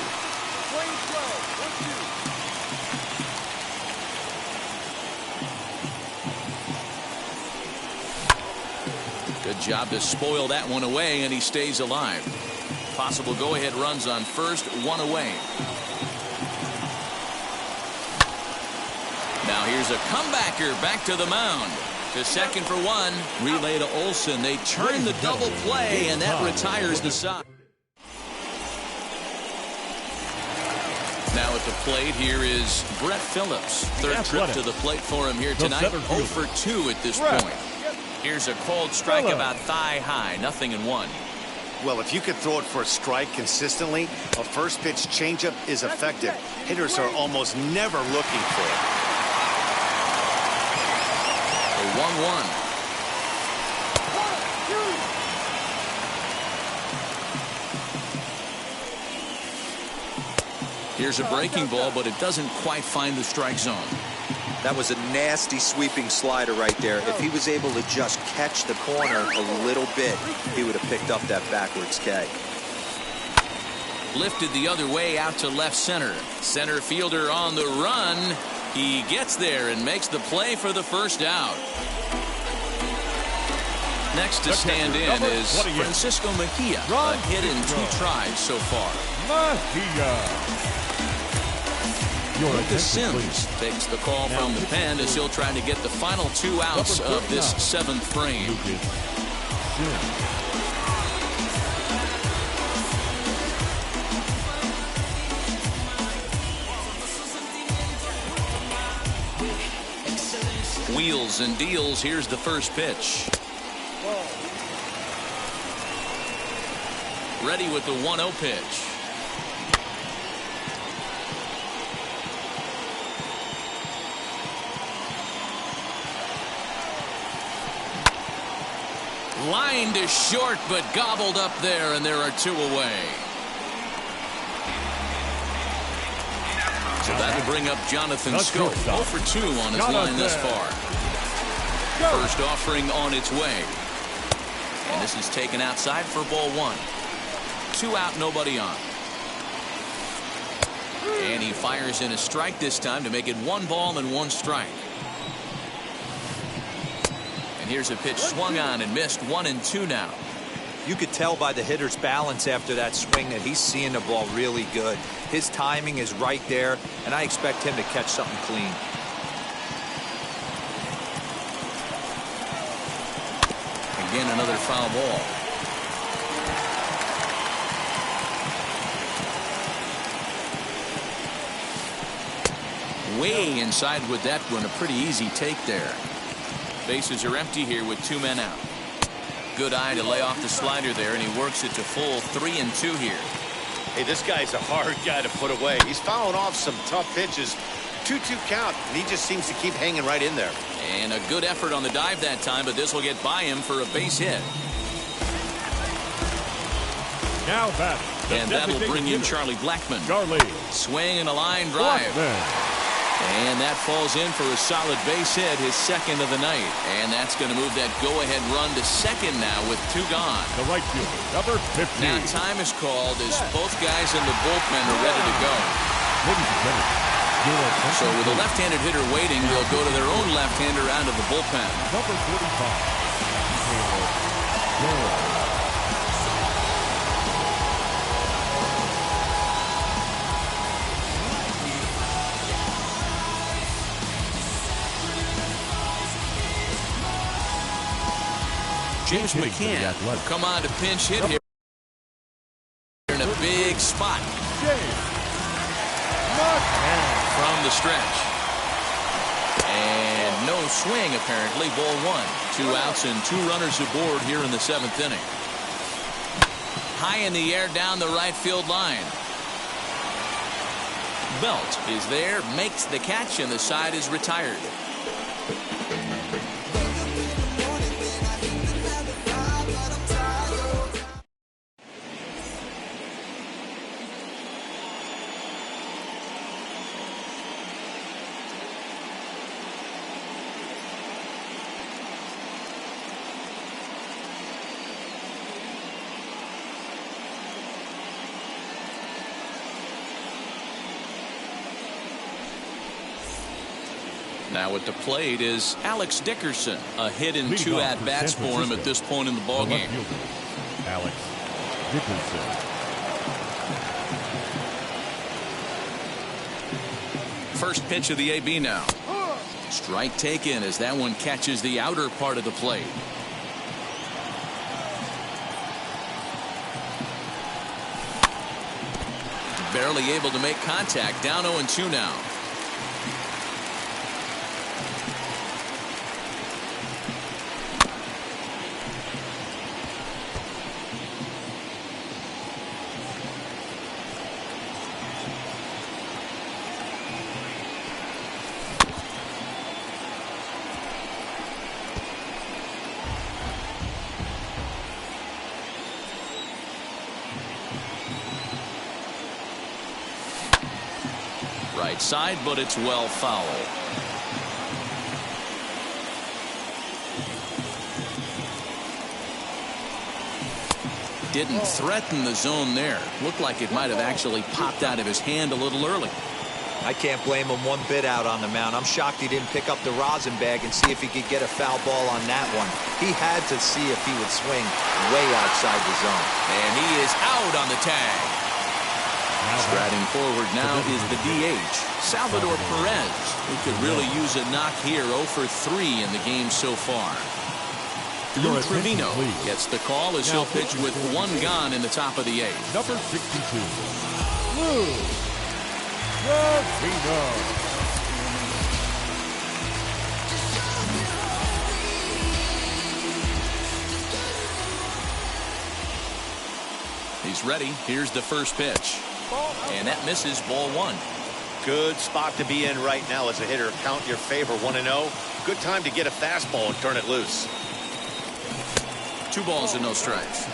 Good job to spoil that one away, and he stays alive. Possible go-ahead runs on first, one away. Now here's a comebacker back to the mound. To second for one. Relay to Olsen. They turn the double play, and that retires the side. Now at the plate, here is Brett Phillips. Third trip to the plate for him here tonight. 0 for 2 at this point. Here's a cold strike about thigh high. 0-1. Well, if you could throw it for a strike consistently, a first pitch changeup is effective. Hitters are almost never looking for it. The 1-1. Here's a breaking ball, but it doesn't quite find the strike zone. That was a nasty sweeping slider right there. If he was able to just catch the corner a little bit, he would have picked up that backwards K. Lifted the other way out to left center. Center fielder on the run. He gets there and makes the play for the first out. Next to stand in is Francisco Mejia. A hit in 2 tries so far. Lucas Sims takes the call from the pen as he'll try to get the final 2 outs of this 7th frame. Wheels and deals. Here's the first pitch. Ready with the 1-0 pitch. Line to short, but gobbled up there, and there are 2 away. So that'll bring up Jonathan Scope. 0 for 2 on his line thus far. First offering on its way. And this is taken outside for ball 1. 2 out, nobody on. And he fires in a strike this time to make it 1 ball and 1 strike. And here's a pitch swung on and missed. 1-2 now. You could tell by the hitter's balance after that swing that he's seeing the ball really good. His timing is right there, and I expect him to catch something clean. Again, another foul ball. Way inside with that one. A pretty easy take there. Bases are empty here with 2 men out. Good eye to lay off the slider there, and he works it to full. 3-2 here. Hey, this guy's a hard guy to put away. He's fouling off some tough pitches. 2-2 count, and he just seems to keep hanging right in there. And a good effort on the dive that time, but this will get by him for a base hit. Now that. And that'll bring in Charlie Blackmon. Swing and a line drive. And that falls in for a solid base hit, his 2nd of the night. And that's going to move that go-ahead run to second now with 2 gone. The right fielder, number 50. Now time is called as both guys in the bullpen are ready to go. So with a left-handed hitter waiting, they'll go to their own left-hander out of the bullpen. Number 45. James McCann come on to pinch hit here. spot. James. And from the stretch. And no swing, apparently. Ball one. 2 outs and 2 runners aboard here in the 7th inning. High in the air down the right field line. Belt is there, makes the catch, and the side is retired. Now at the plate is Alex Dickerson. A hit in 2 at-bats for him at this point in the ballgame. Alex Dickerson. First pitch of the AB now. Strike taken as that one catches the outer part of the plate. Barely able to make contact. Down 0-2 now. Right side, but it's well foul. Didn't threaten the zone there. Looked like it might have actually popped out of his hand a little early. I can't blame him one bit out on the mound. I'm shocked he didn't pick up the rosin bag and see if he could get a foul ball on that one. He had to see if he would swing way outside the zone. And he is out on the tag. Striding forward now is the DH, Salvador Perez, who could really use a knock here. 0 for 3 in the game so far. Lou Trevino gets the call as he'll pitch with 1 gone in the top of the 8th. Number 62, Lou Trevino. He's ready. Here's the first pitch. And that misses. Ball 1. Good spot to be in right now as a hitter. Count your favor. 1-0. Good time to get a fastball and turn it loose. 2 balls and no strikes.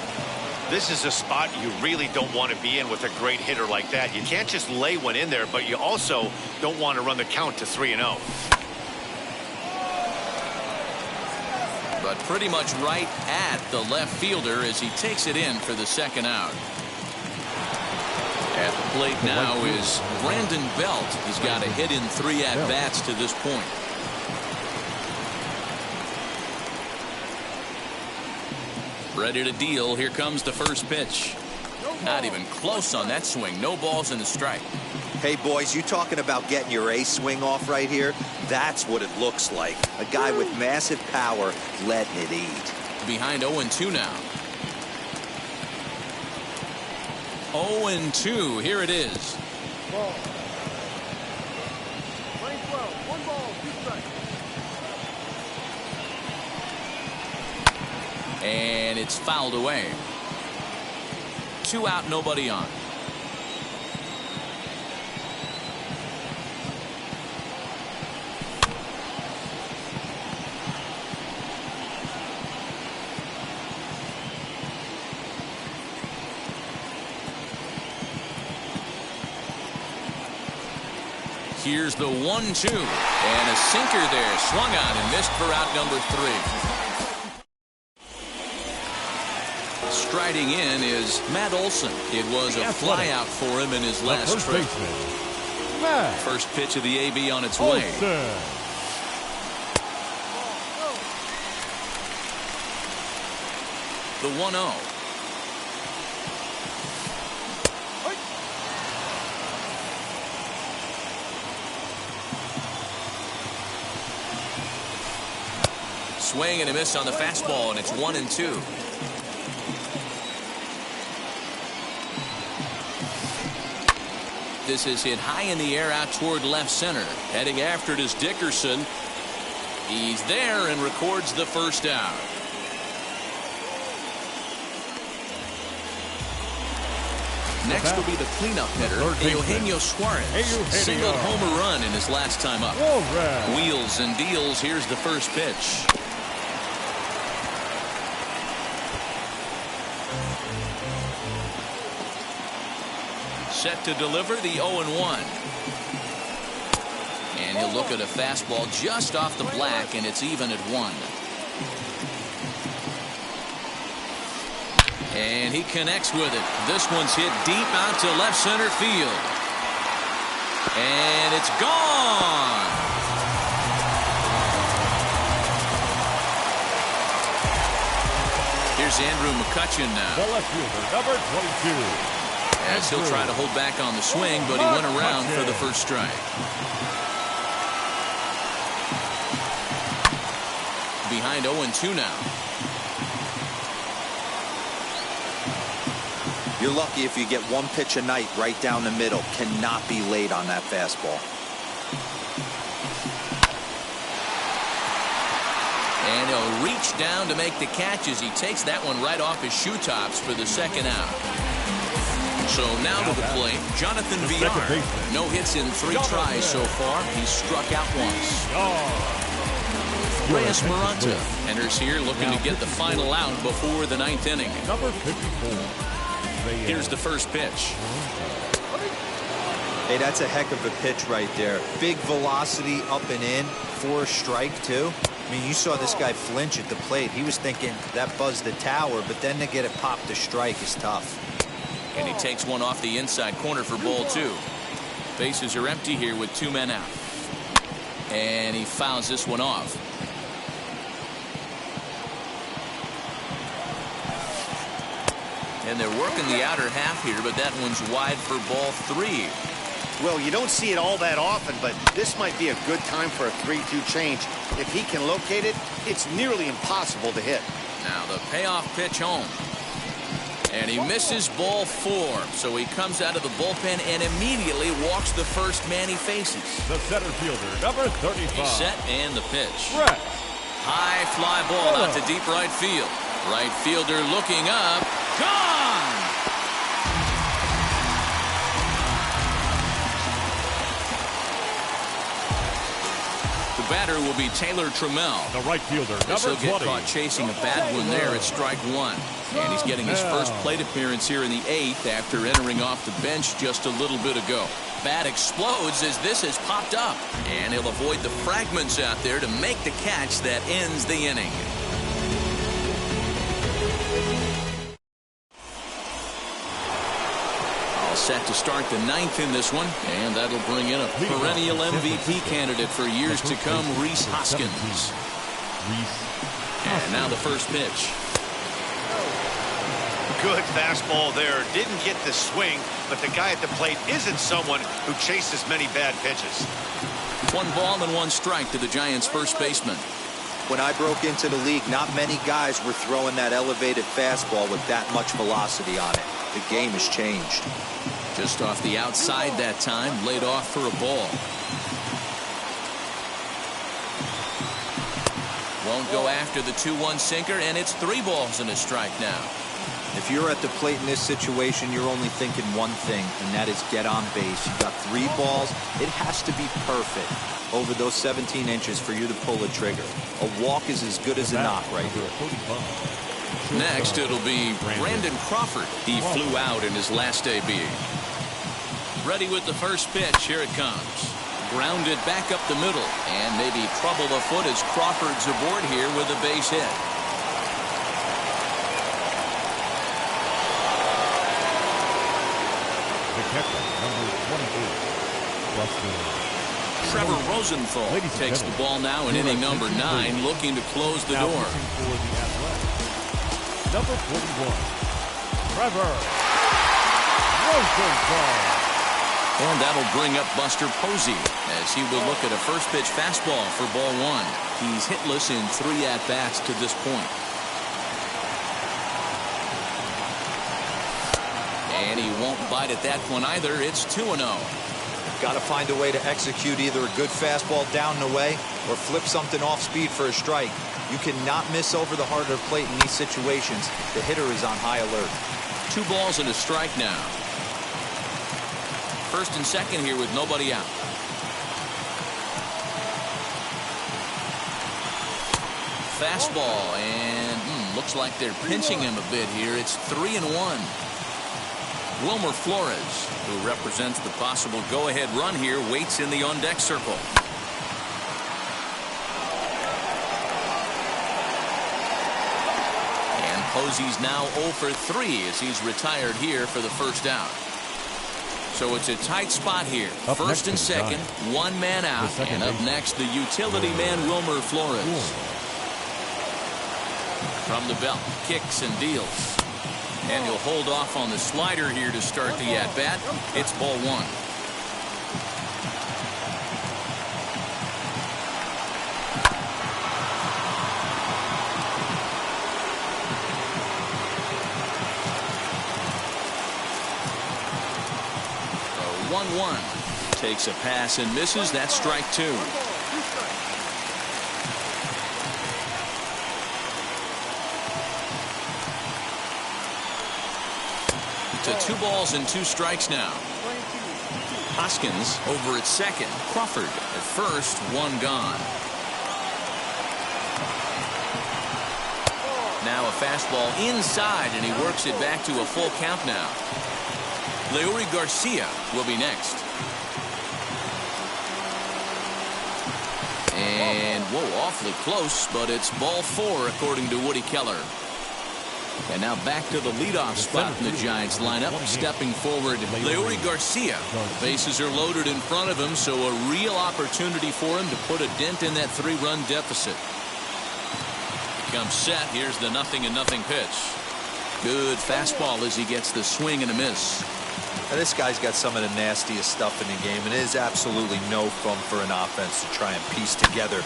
This is a spot you really don't want to be in with a great hitter like that. You can't just lay one in there, but you also don't want to run the count to 3-0. But pretty much right at the left fielder as he takes it in for the 2nd out. At the plate now is Brandon Belt. He's got a hit in 3 at-bats to this point. Ready to deal. Here comes the first pitch. Not even close on that swing. No balls and a strike. Hey, boys, you talking about getting your ace swing off right here? That's what it looks like. A guy with massive power letting it eat. Behind 0-2 now. 0-2. Here it is. Ball. Lane 12. 1 ball, 2 strikes. And it's fouled away. 2 out, nobody on. Here's the 1-2. And a sinker there. Swung on and missed for out number 3. Striding in is Matt Olson. It was a flyout for him in his last trip. First pitch of the AB on its way. The 1-0. Swing and a miss on the fastball, and it's 1-2. this is hit high in the air out toward left center. Heading after it is Dickerson. He's there and records the first out. Next will be the cleanup hitter, Eugenio Suarez. Singled home run in his last time up. Wheels and deals. Here's the first pitch. Set to deliver the 0-1. And he'll look at a fastball just off the black, and it's even at 1. And he connects with it. This one's hit deep out to left center field. And it's gone. Here's Andrew McCutcheon now. The left fielder, number 22. As he'll try to hold back on the swing, but he went around for the first strike. Behind 0-2 now. You're lucky if you get one pitch a night right down the middle. Cannot be late on that fastball. And he'll reach down to make the catch as he takes that one right off his shoe tops for the second out. So now to the plate, Jonathan Villar. No hits in 3 tries so far. He's struck out once. Reyes Maranta enters here looking to get the final out before the 9th inning. Number 54. Here's the first pitch. Hey, that's a heck of a pitch right there. Big velocity up and in for a strike, too. I mean, you saw this guy flinch at the plate. He was thinking that buzzed the tower, but then to get it popped to strike is tough. And he takes one off the inside corner for ball 2. Bases are empty here with 2 men out. And he fouls this one off. And they're working the outer half here, but that one's wide for ball 3. Well, you don't see it all that often, but this might be a good time for a 3-2 change. If he can locate it, it's nearly impossible to hit. Now the payoff pitch home. And he misses ball 4. So he comes out of the bullpen and immediately walks the first man he faces. The center fielder, number 35. He's set and the pitch. Brett. High fly ball out to deep right field. Right fielder looking up. Gone! The batter will be Taylor Trammell. The right fielder, He'll number get 20. caught chasing a bad one there at strike 1. And he's getting his first plate appearance here in the 8th after entering off the bench just a little bit ago. Bat explodes as this has popped up. And he'll avoid the fragments out there to make the catch that ends the inning. All set to start the 9th in this one. And that'll bring in a perennial MVP candidate for years to come, Rhys Hoskins. And now the first pitch. Good fastball there. Didn't get the swing, but the guy at the plate isn't someone who chases many bad pitches. 1 ball and 1 strike to the Giants' first baseman. When I broke into the league, not many guys were throwing that elevated fastball with that much velocity on it. The game has changed. Just off the outside that time, laid off for a ball. Won't go after the 2-1 sinker, and it's 3 balls and a strike now. If you're at the plate in this situation, you're only thinking one thing, and that is get on base. You got 3 balls. It has to be perfect over those 17 inches for you to pull a trigger. A walk is as good as a knock right here. Next, it'll be Brandon Crawford. He flew out in his last AB. Ready with the first pitch. Here it comes. Grounded back up the middle, and maybe trouble afoot as Crawford's aboard here with a base hit. Number 28. Trevor Rosenthal takes the ball now in inning number 9, looking to close the door. Number 41, Trevor Rosenthal. And that'll bring up Buster Posey as he will look at a first pitch fastball for ball 1. He's hitless in 3 at-bats to this point. And he won't won't bite at that one either. It's 2-0. Got to find a way to execute either a good fastball down and away or flip something off speed for a strike. You cannot miss over the heart of the plate in these situations. The hitter is on high alert. 2 balls and a strike now. First and second here with nobody out. Fastball, and looks like they're pinching him a bit here. It's 3-1. Wilmer Flores, who represents the possible go-ahead run here, waits in the on-deck circle. And Posey's now 0 for 3 as he's retired here for the first out. So it's a tight spot here. First and second, 1 man out, and up next the utility man Wilmer Flores. From the belt, kicks and deals. And he'll hold off on the slider here to start the at-bat. It's ball 1. The 1-1 takes a pass and misses. That's strike 2. To 2 balls and 2 strikes now. Hoskins over at second. Crawford at first. 1 gone. Now a fastball inside, and he works it back to a full count now. Leury Garcia will be next. And whoa, awfully close, but it's ball 4 according to Woody Keller. And now back to the leadoff spot in the Giants lineup. Stepping forward, Leury Garcia. The bases are loaded in front of him, so a real opportunity for him to put a dent in that 3-run deficit. He comes set. Here's the 0-0 pitch. Good fastball as he gets the swing and a miss. Now, this guy's got some of the nastiest stuff in the game, and it is absolutely no fun for an offense to try and piece together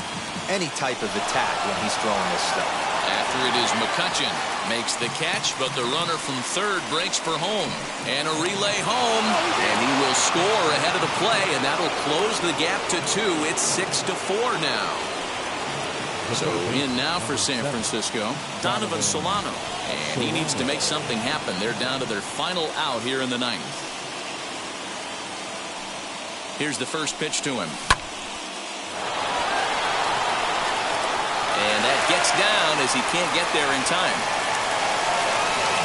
any type of attack when he's throwing this stuff. After it is McCutchen. Makes the catch, but the runner from third breaks for home. And a relay home, and he will score ahead of the play, and that'll close the gap to 2. It's 6-4 now. So in now for San Francisco, Donovan Solano. And he needs to make something happen. They're down to their final out here in the 9th. Here's the first pitch to him. And that gets down as he can't get there in time.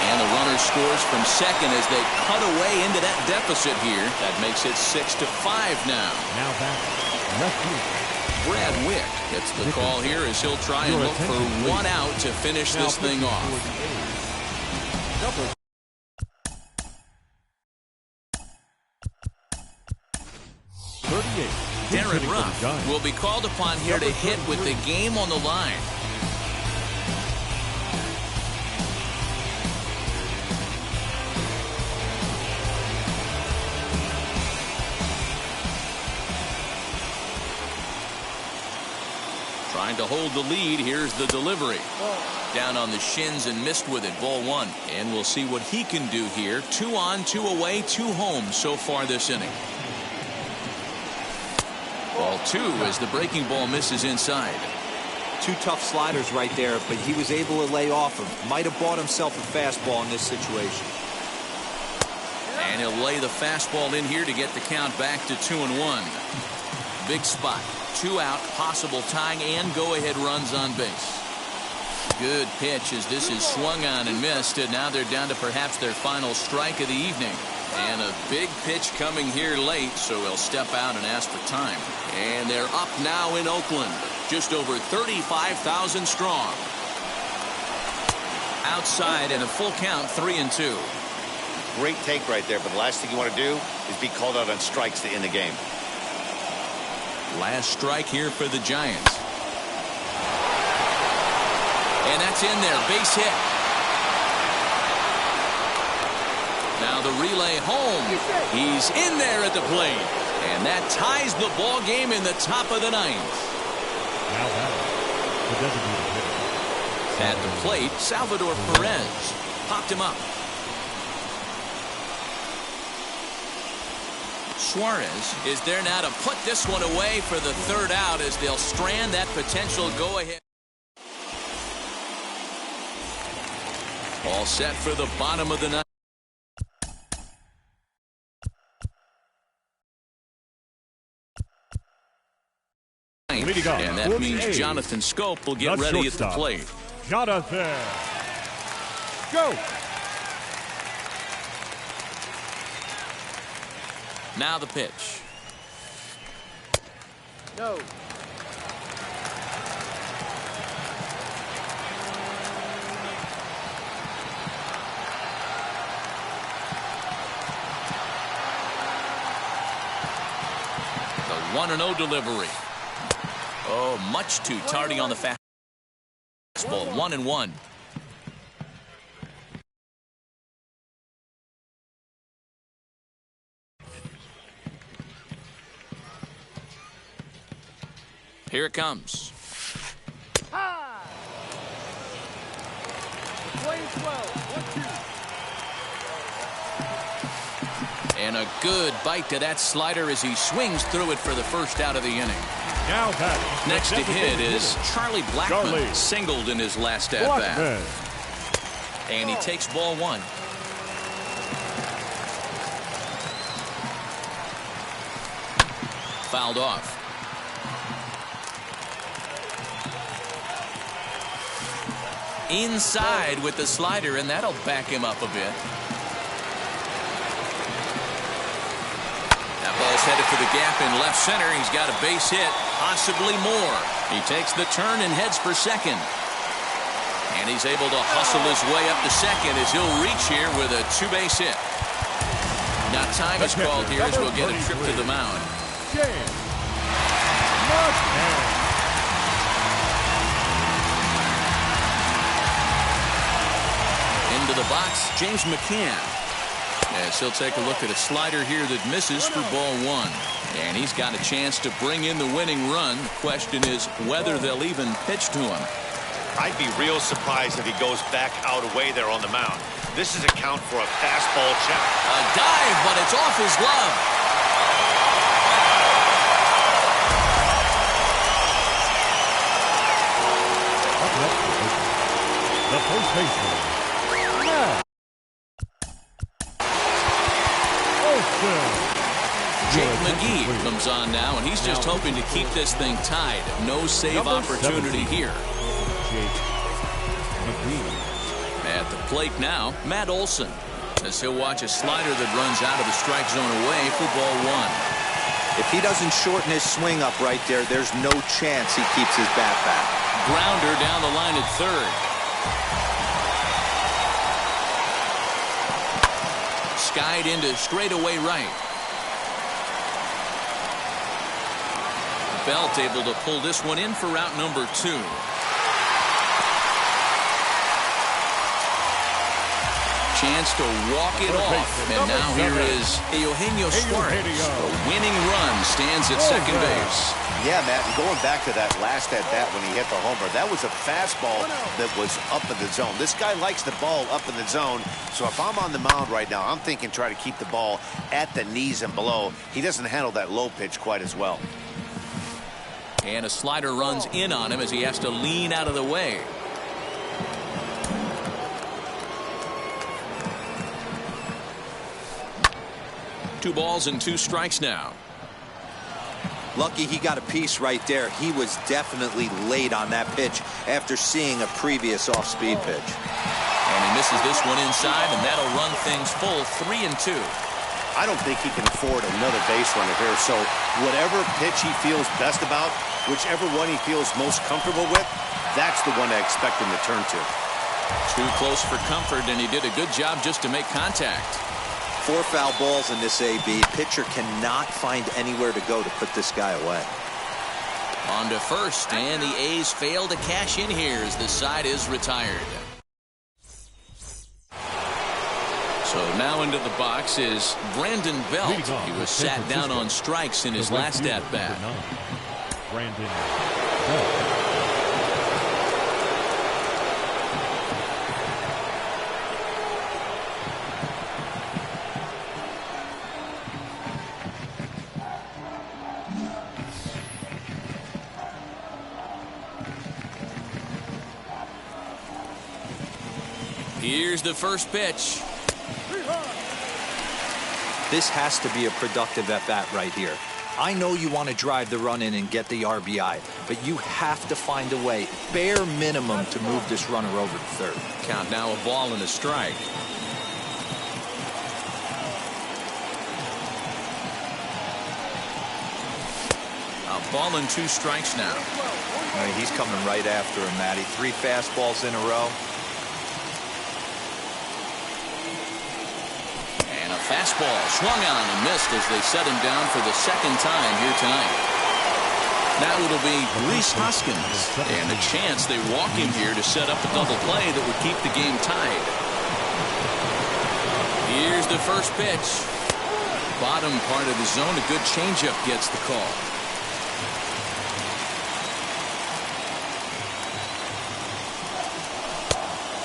And the runner scores from second as they cut away into that deficit here. That makes it 6-5 now. Now back, left field. Brad Wick gets the call here as he'll try and look for 1 out to finish this thing off. Darren Ruff will be called upon here to hit with the game on the line. Trying to hold the lead. Here's the delivery. Down on the shins and missed with it. Ball 1. And we'll see what he can do here. 2 on, 2 away, 2 home so far this inning. Ball 2 as the breaking ball misses inside. 2 tough sliders right there, but he was able to lay off him. Might have bought himself a fastball in this situation. And he'll lay the fastball in here to get the count back to 2-1. Big spot. 2 out, possible tying and go-ahead runs on base. Good pitch as this is swung on and missed, and now they're down to perhaps their final strike of the evening. And a big pitch coming here late, so he'll step out and ask for time. And they're up now in Oakland, just over 35,000 strong. Outside and a full count, 3-2. Great take right there, but the last thing you want to do is be called out on strikes to end the game. Last strike here for the Giants. And that's in there. Base hit. Now the relay home. He's in there at the plate. And that ties the ball game in the top of the 9th. Now that the designated hitter. At the plate, Salvador Perez popped him up. Suarez is there now to put this one away for the third out as they'll strand that potential go-ahead. All set for the bottom of the ninth. And that means Jonathan Scope will get ready at the plate. Jonathan, go. Now the pitch. No. The 1-0 delivery. Oh, much too tardy on the fastball. 1-1. Here it comes. High. Playing 12. 1-2. And a good bite to that slider as he swings through it for the first out of the inning. Now batting. Next to hit is Charlie Blackmon, singled in his last at-bat. And he takes ball one. Fouled off. Inside with the slider, and that'll back him up a bit. That ball's headed for the gap in left center. He's got a base hit, possibly more. He takes the turn and heads for second. And he's able to hustle his way up to second as he'll reach here with a two-base hit. Now time is called here as we'll get a trip to the mound. Into the box, James McCann. As he'll take a look at a slider here that misses for ball one. And he's got a chance to bring in the winning run. The question is whether they'll even pitch to him. I'd be real surprised if he goes back out away there on the mound. This is a count for a fastball check. A dive, but it's off his glove. The first baseman. Jake McGee comes on now, and he's just hoping to keep this thing tied. No save opportunity here. At the plate now, Matt Olson, as he'll watch a slider that runs out of the strike zone away for ball one. If he doesn't shorten his swing up right there, there's no chance he keeps his bat back. Grounder down the line at third. Skied into straightaway right. Belt able to pull this one in for route number 2. Chance to walk it off. And now here is Eugenio Suarez. The winning run stands at second base. Yeah, Matt, and going back to that last at-bat when he hit the homer, that was a fastball that was up in the zone. This guy likes the ball up in the zone, so if I'm on the mound right now, I'm thinking try to keep the ball at the knees and below. He doesn't handle that low pitch quite as well. And a slider runs in on him as he has to lean out of the way. Two balls and two strikes now. Lucky he got a piece right there. He was definitely late on that pitch after seeing a previous off-speed pitch. And he misses this one inside, and that'll run things full 3-2. I don't think he can afford another base runner here, so whatever pitch he feels best about, whichever one he feels most comfortable with, that's the one I expect him to turn to. Too close for comfort, and he did a good job just to make contact. 4 foul balls in this AB. Pitcher cannot find anywhere to go to put this guy away. On to first, and the A's fail to cash in here as the side is retired. So now into the box is Brandon Belt. He was sat down on strikes in his last at-bat. Brandon Belt. Here's the first pitch. This has to be a productive at-bat right here. I know you want to drive the run in and get the RBI, but you have to find a way, bare minimum, to move this runner over to third. Count now, a ball and a strike. A ball and 2 strikes now. I mean, he's coming right after him, Matty. 3 fastballs in a row. And a fastball swung on and missed as they set him down for the second time here tonight. Now it'll be Rhys Hoskins, and a chance they walk him here to set up a double play that would keep the game tied. Here's the first pitch. Bottom part of the zone, a good changeup gets the call.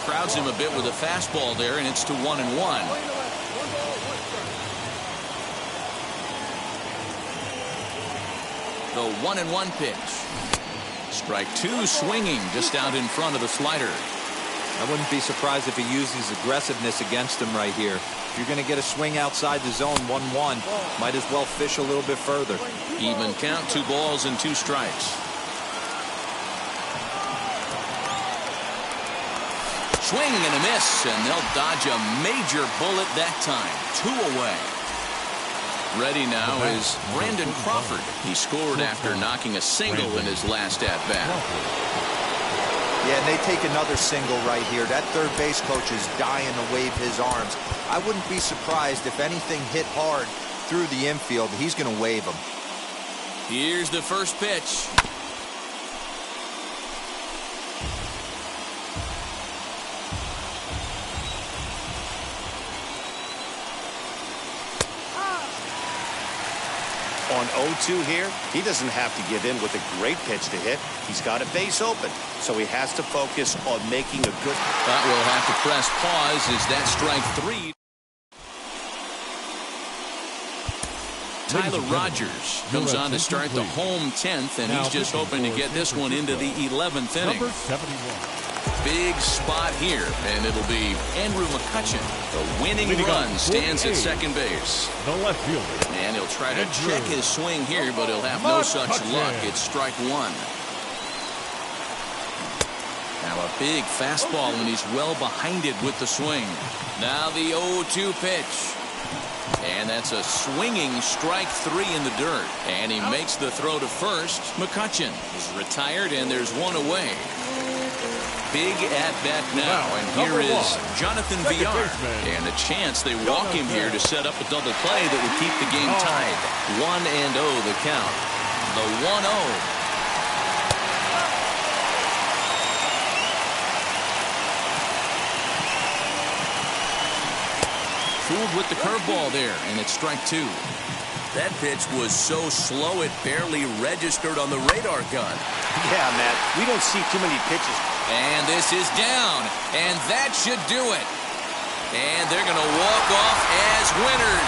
Crowds him a bit with a fastball there, and it's to 1-1. The 1-1 pitch. Strike 2, swinging just out in front of the slider. I wouldn't be surprised if he uses aggressiveness against him right here. If you're going to get a swing outside the zone, 1-1, might as well fish a little bit further. Even count, 2 balls and 2 strikes. Swing and a miss, and they'll dodge a major bullet that time. 2 away. Ready now is Brandon Crawford. He scored after knocking a single in his last at-bat. Yeah, and they take another single right here. That third base coach is dying to wave his arms. I wouldn't be surprised if anything hit hard through the infield. He's going to wave them. Here's the first pitch. On 0-2 here, he doesn't have to give in with a great pitch to hit. He's got a base open, so he has to focus on making a good. But we'll have to press pause as that strike 3. Tyler Rogers comes on to start the home 10th, and he's just hoping to get this one into the 11th inning. Number 71. Big spot here, and it'll be Andrew McCutcheon. The winning run stands at second base. The left fielder. And he'll try to check his swing here, but he'll have no such luck. It's strike 1. Now a big fastball, and he's well behind it with the swing. Now the 0-2 pitch. And that's a swinging strike 3 in the dirt. And he makes the throw to first. McCutcheon is retired, and there's 1 away. Big at-bat now, and here is Jonathan Villar. And a chance they walk him here to set up a double play that would keep the game tied. 1-0 the count. The 1-0. Fooled with the curveball there, and it's strike 2. That pitch was so slow it barely registered on the radar gun. Yeah, Matt, we don't see too many pitches. And this is down, and that should do it. And they're going to walk off as winners.